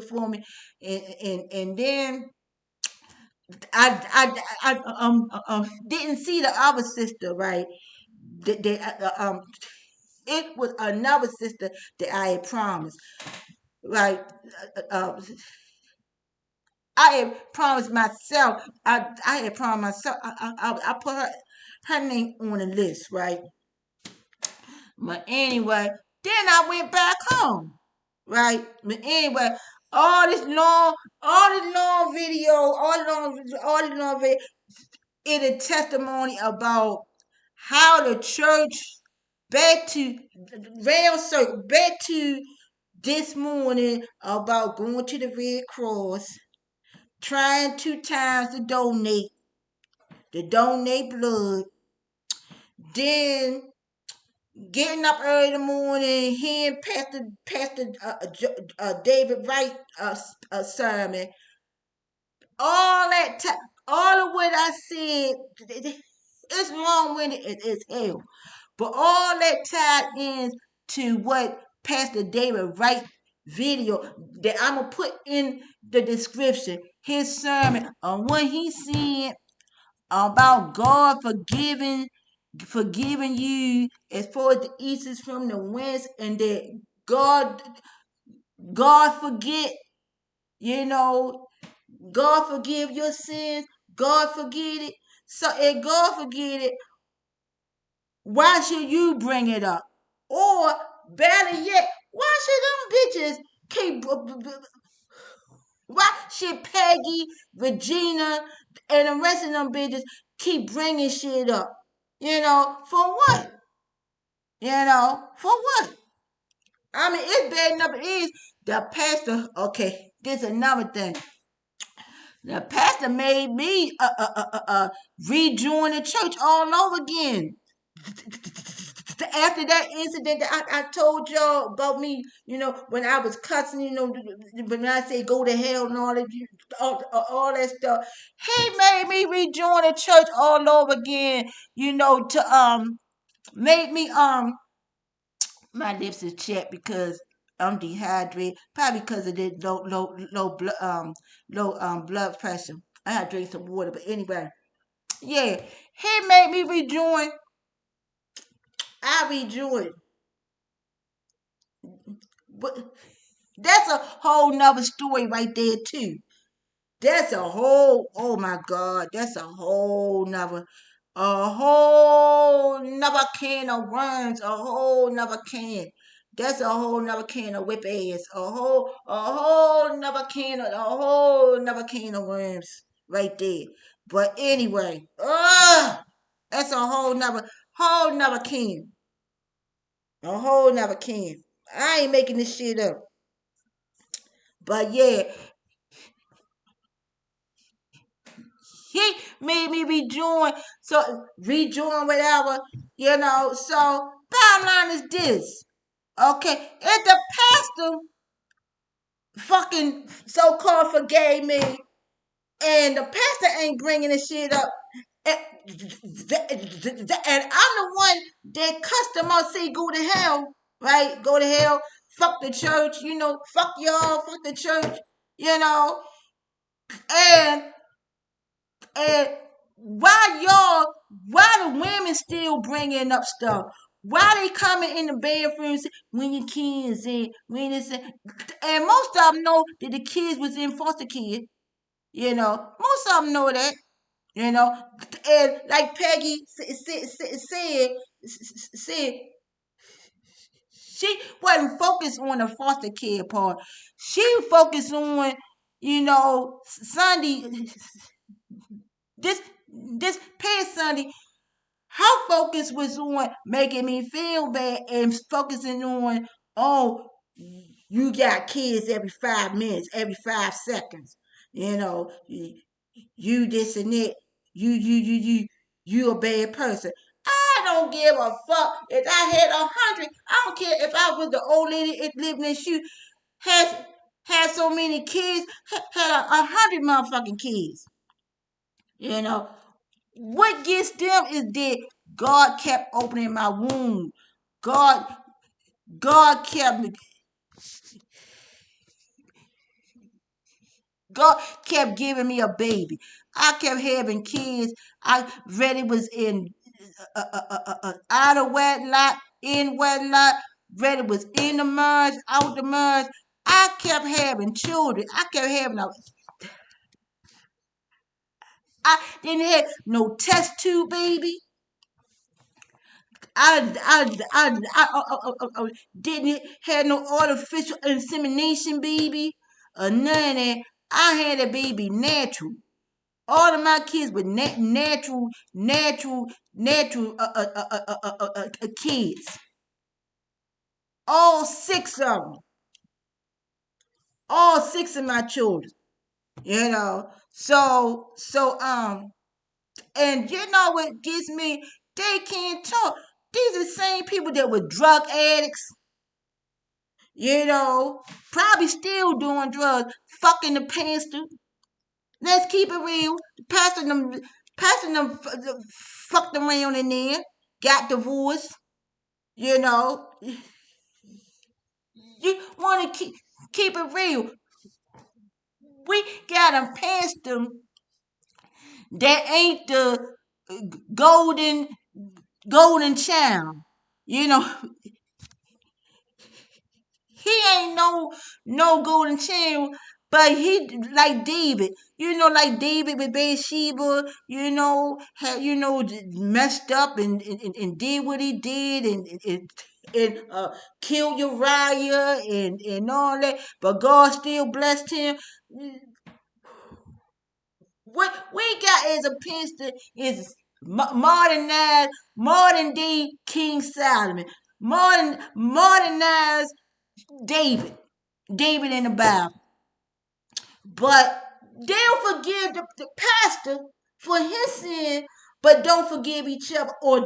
for me," and then I didn't see the other sister, right? It was another sister that I had promised, right? I had promised myself. I had promised myself. I put her name on the list, right? But anyway, then I went back home, right? But anyway, all this long video, all this long video, it a testimony about how the church back to rail circle back to this morning about going to the Red Cross, trying 2 times to donate blood, then getting up early in the morning, hearing Pastor David Wright sermon, all that time, all of what I said, it's long-winded as hell, but all that tied in to what Pastor David Wright video that I'm gonna put in the description, his sermon on what he said about God forgiving you as far as the east is from the west, and that God God forget, you know, God forgive your sins, God forget it. So if God forget it, why should you bring it up? Or better yet, why should them bitches keep why should Peggy, Regina, and the rest of them bitches keep bringing shit up? For what? For what? I mean, it's bad enough it is. The pastor, okay, this is another thing. The pastor made me rejoin the church all over again. After that incident that I told y'all about me, when I was cussing, when I say go to hell and all that stuff, he made me rejoin the church all over again, to made me my lips is chapped because I'm dehydrated, probably because of the low blood pressure. I had to drink some water, but anyway, yeah, he made me rejoin. I rejoined. But that's a whole nother story right there too. That's a whole, oh my God, that's a whole nother. A whole nother can of worms, a whole nother can. That's a whole nother can of whip ass. A whole nother can of worms right there. But anyway, that's a whole nother can. A whole nother can. I ain't making this shit up. But yeah, he made me rejoin whatever, So bottom line is this. Okay, if the pastor fucking so called forgave me, and the pastor ain't bringing this shit up, and I'm the one that cussed him out, say go to hell, right? Go to hell. Fuck the church, Fuck y'all. Fuck the church, you know. And and why the women still bringing up stuff? Why they coming in the bedroom when your kids in, when it's in, and most of them know that the kids was in foster care. Most of them know that. And like Peggy said, she wasn't focused on the foster care part. She focused on, Sunday, this this past Sunday. Her focus was on making me feel bad and focusing on, oh, you got kids every 5 minutes, every 5 seconds. You this and that. You a bad person. I don't give a fuck if I had 100. I don't care if I was the old lady living in shoe had so many kids, had 100 motherfucking kids. You know what gets them is that God kept opening my womb. God, God kept God kept giving me a baby. I kept having kids. I read it was in out of wedlock, in wedlock. Read it was in the merge, out the merge. I kept having children. I didn't have no test tube baby. I didn't have no artificial insemination baby or none of that. I had a baby natural. All of my kids were natural kids. All six of them. All six of my children. And you know what gets me? They can't talk. These are the same people that were drug addicts, probably still doing drugs, fucking the pastor. Let's keep it real. The pastor them fucked around in there, got divorced. You know, you want to keep it real. We got them past them that ain't the golden golden child. You know, he ain't no golden child, but he like David. Like David with Bathsheba. Messed up and did what he did and killed Uriah and all that. But God still blessed him. What we got as a pastor is modern day King Solomon, modernized David in the Bible. But they'll forgive the pastor for his sin, but don't forgive each other, or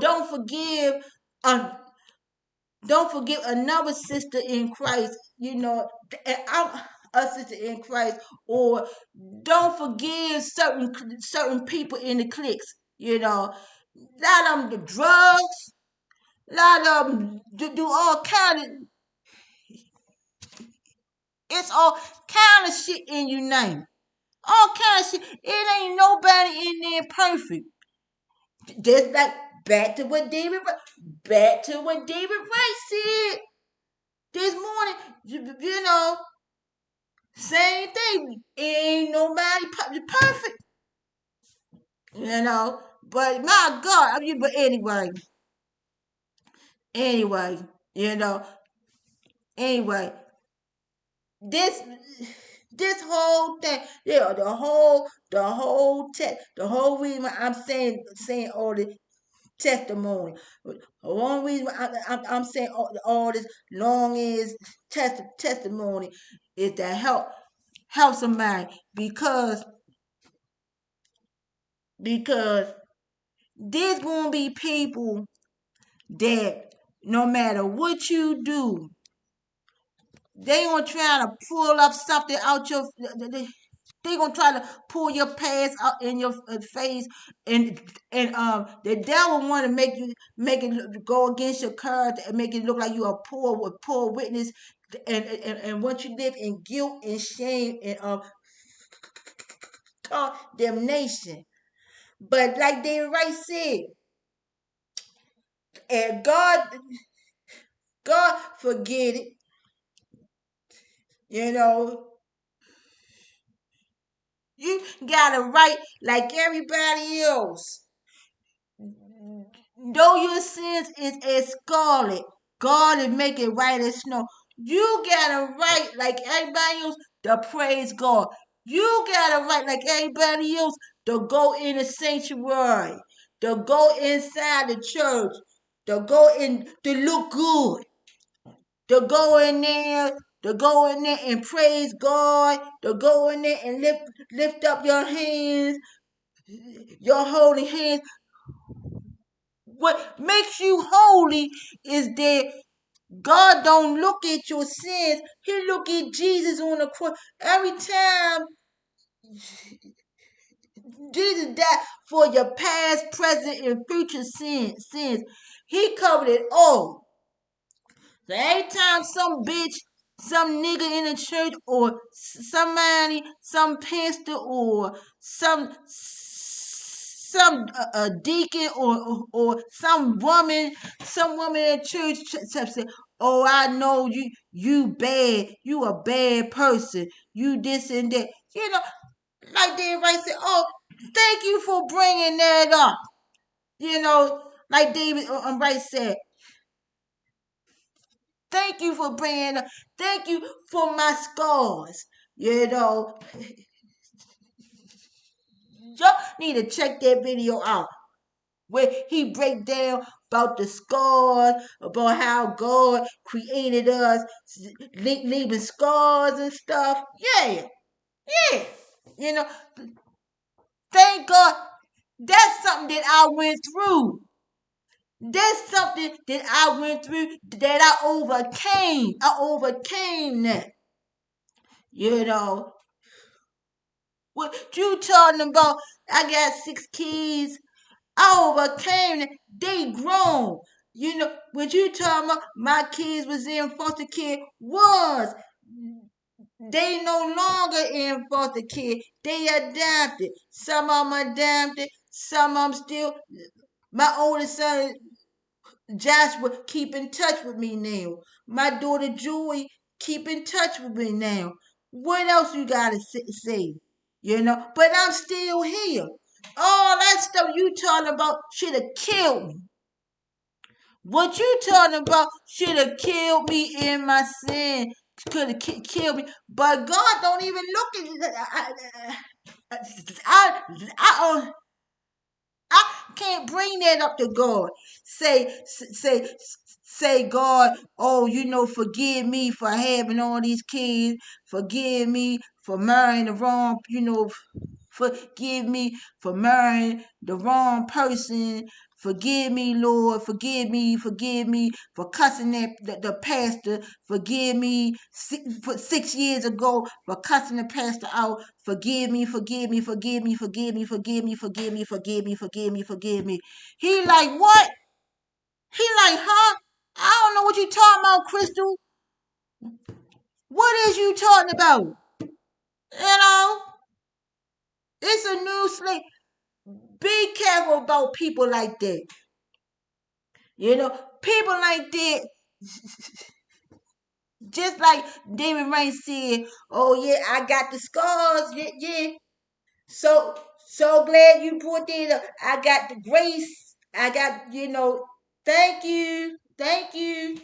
uh, don't forgive another sister in Christ. A sister in Christ, or don't forgive certain people in the cliques. A lot of them do drugs, a lot of them do all kind of. It's all kind of shit in you name. All kind of shit. It ain't nobody in there perfect. Just like back to what David Wright said this morning. Same thing. Ain't nobody perfect. You know. But my God, I mean, but anyway, you know, anyway, this this whole thing, yeah, the whole reason why I'm saying all this testimony. The one reason why I'm saying all this long is testimony is to help somebody because there's gonna be people that no matter what you do, they gonna try to pull up something out your. They gonna try to pull your past out in your face, and the devil want to make it go against your character and make it look like you are poor witness, and want you live in guilt and shame and condemnation. But like they right said, and God forget it, you know. You got to right like everybody else. Though your sins is as scarlet, God will make it white as snow. You got a right like everybody else to praise God. You got a right like everybody else to go in the sanctuary, to go inside the church, to go in to look good, to go in there, and praise God, to go in there and lift up your hands, your holy hands. What makes you holy is that God don't look at your sins. He look at Jesus on the cross. Every time Jesus died for your past, present, and future sins, he covered it all. So every time some bitch, some nigga in the church, or somebody, some pastor, or some deacon, or some woman in church say, "Oh, I know you bad, you a bad person, you this and that." You know, like they right say, "Oh, thank you for bringing that up." You know, like David Wright said, thank you for bringing up. Thank you for my scars. You know, y'all need to check that video out where he break down about the scars, about how God created us, leaving scars and stuff. Yeah, yeah. You know, thank God. That's something that I went through. That's something that I went through that I overcame. I overcame that. You know, what you talking about? I got 6 kids. I overcame it. They grown. You know, what you talking about? My kids was in foster care. They no longer in foster care. They adopted. Some of them adopted. Some of them still. My oldest son Joshua keep in touch with me now. My daughter Joy keep in touch with me now. What else you gotta say? You know, but I'm still here. All that stuff you talking about should have killed me. What you talking about should have killed me in my sin. Could have killed me. But God don't even look at it. I can't bring that up to God. Say, God, oh, forgive me for having all these kids. Forgive me for marrying the wrong, forgive me for marrying the wrong person. Forgive me, Lord. Forgive me for cussing the pastor. Forgive me for 6 years ago for cussing the pastor out. Forgive me, forgive me, forgive me, forgive me, forgive me, forgive me, forgive me, forgive me, forgive me. He like, what? He like, huh? I don't know what you talking about, Crystal. What is you talking about? You know, it's a new slate. Be careful about people like that. You know, people like that, just like David Rain said, oh yeah, I got the scars, yeah, yeah. So So glad you put it up. I got the grace. I got, thank you. Thank you.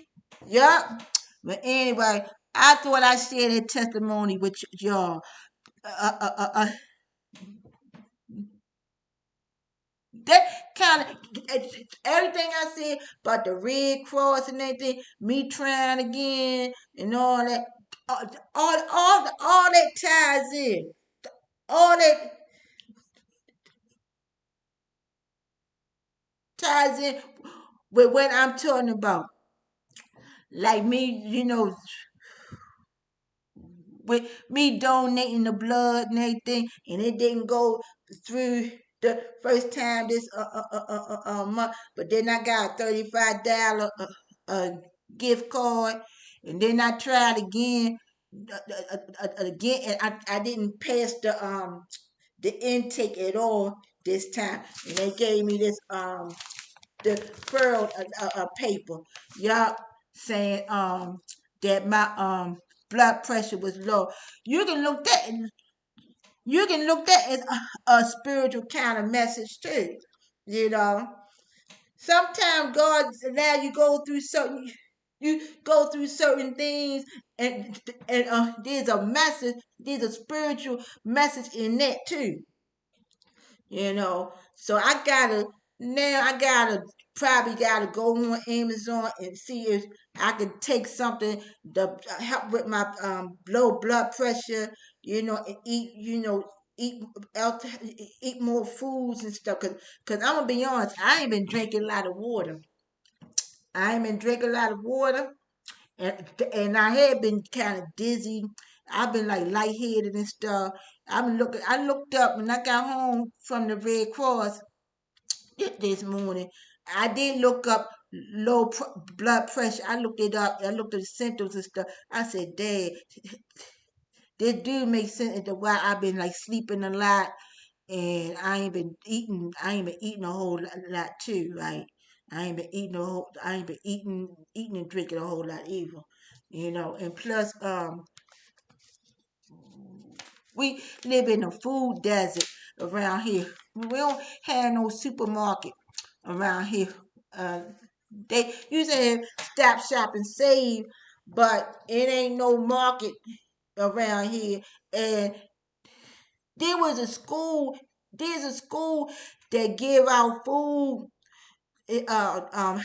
Yup. But anyway, I thought I shared a testimony with y'all. Uh, uh, uh, uh, that kind of everything I said about the Red Cross and everything, me trying again and all that, all that ties in. All that ties in with what I'm talking about. Like me, with me donating the blood and everything, and it didn't go through the first time this month, but then I got a $35 gift card, and then I tried again, again, and I didn't pass the intake at all this time, and they gave me this the furl paper, yup, saying that my blood pressure was low. You can look that you can look that as a spiritual kind of message too. You know, sometimes God allow you go through certain things, and there's a message, there's a spiritual message in that too. So I gotta probably gotta go on Amazon and see if I can take something to help with my low blood pressure, and eat else, eat more foods and stuff. Cause I'm gonna be honest, I ain't been drinking a lot of water. I ain't been drinking a lot of water, and I had been kind of dizzy. I've been like lightheaded and stuff. I looked up when I got home from the Red Cross this morning. I did look up blood pressure. I looked it up. I looked at the symptoms and stuff. I said, "Dad, this do make sense into why I've been like sleeping a lot, and I ain't been eating. I ain't been eating a whole lot too. Right? I ain't been eating and drinking a whole lot either. And plus, we live in a food desert around here. We don't have no supermarket around here. Uh, they usually have Stop Shop and Save, but it ain't no market around here. And there was a school. There's a school that give out food.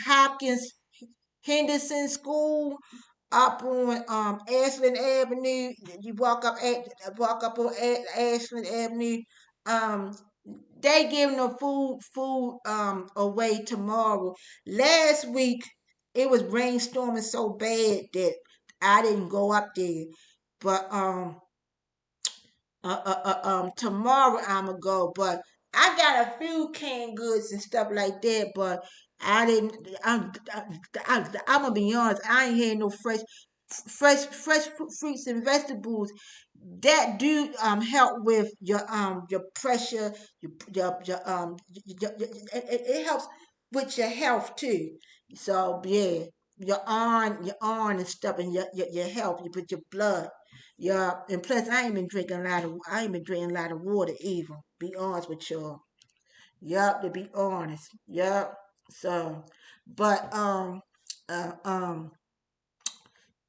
Hopkins Henderson School up on Ashland Avenue. You walk up on Ashland Avenue. Um, they giving the food away tomorrow. Last week it was rainstorming so bad that I didn't go up there, but tomorrow I'ma go. But I got a few canned goods and stuff like that, but I didn't. I'm gonna be honest. I ain't had no fresh fruits and vegetables that do help with your pressure, it helps with your health too. So yeah, your iron and stuff, and your health, you put your blood. Yeah, and plus I ain't been drinking a lot of water either. Be honest with y'all. Yup, to be honest. Yup. So, but uh, um,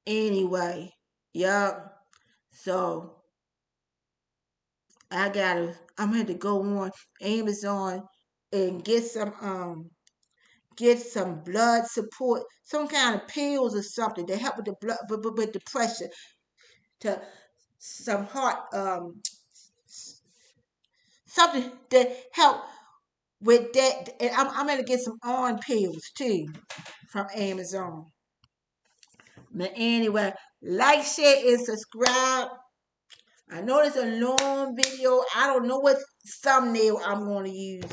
anyway, yup. So I'm going to go on Amazon and get some blood support, some kind of pills or something to help with the blood, with the pressure, to some heart, something to help with that. And I'm gonna get some iron pills too from Amazon. But anyway, like, share, and subscribe. I know it's a long video. I don't know what thumbnail I'm going to use.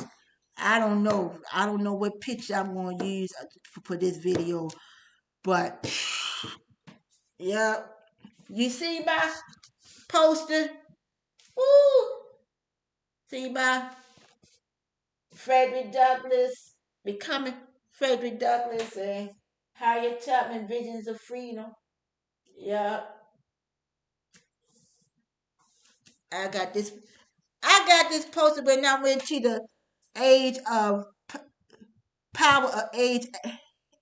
I don't know. I don't know what picture I'm going to use for this video. But, yeah. You see my poster? Woo! See my Frederick Douglass becoming Frederick Douglass and Harriet Tubman Visions of Freedom. Yeah. I got this I got this posted when I went to the Age of Power of Age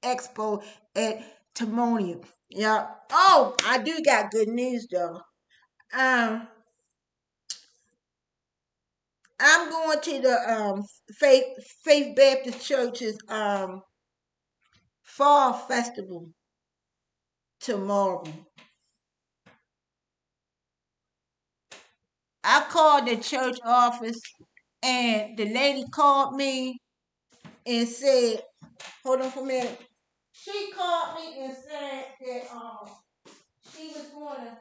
Expo at Timonium. Yeah. Oh, I do got good news though. Um, I'm going to the Faith Baptist Church's fall festival tomorrow. I called the church office and the lady called me and said, hold on for a minute. She called me and said that she was gonna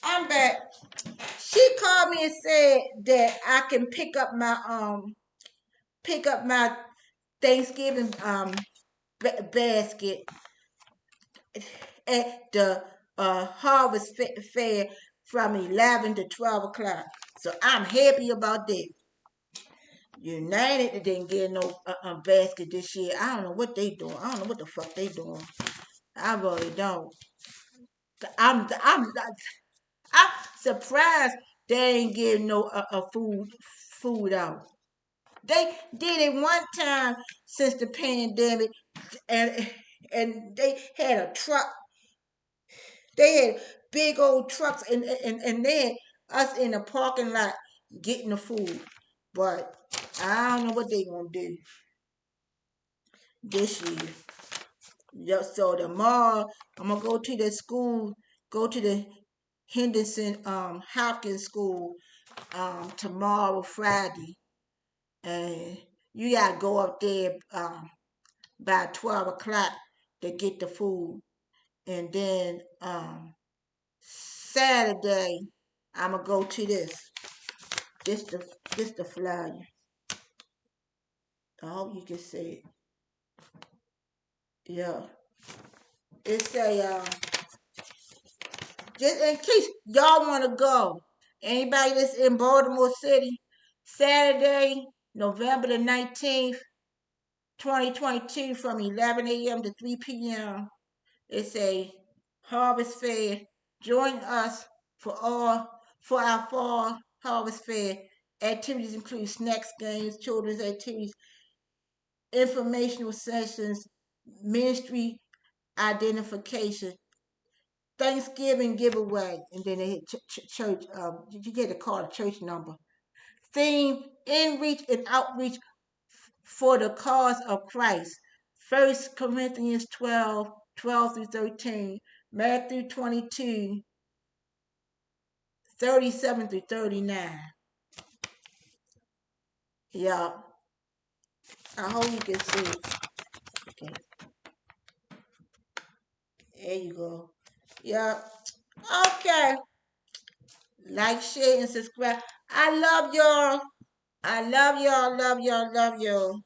I'm back. She called me and said that I can pick up my Thanksgiving basket at the Harvest Fair from 11 to 12 o'clock. So I'm happy about that. United didn't get no basket this year. I don't know what they doing. I don't know what the fuck they doing. I really don't. I'm surprised they ain't getting no food out. They did it one time since the pandemic, and they had a truck. They had big old trucks, and then us in the parking lot getting the food. But I don't know what they gonna do this year. Yeah, so tomorrow I'm gonna go to the school, go to the Henderson Hopkins School tomorrow Friday, and you gotta go up there by 12 o'clock to get the food, and then Saturday I'm gonna go to this the this the flyer. I hope you can see it. Yeah, it's a just in case y'all want to go. Anybody that's in Baltimore City, Saturday, November the 19th, 2022, from 11 a.m. to 3 p.m. It's a harvest fair. Join us for our fall harvest fair. Activities include snacks, games, children's activities, informational sessions, ministry identification, Thanksgiving giveaway, and then they hit church. You get a call, the church number. Theme: in reach and outreach for the cause of Christ. 1 Corinthians 12 through 13. Matthew 22, 37 through 39. Yeah, I hope you can see it. Okay, there you go. Yeah, okay. Like, share, and subscribe. I love y'all. I love y'all, love y'all, love y'all.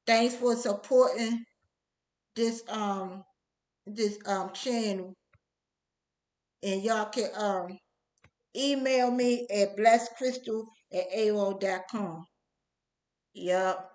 Thanks for supporting this channel. And y'all can email me at blesscrystal@aol.com. Yup.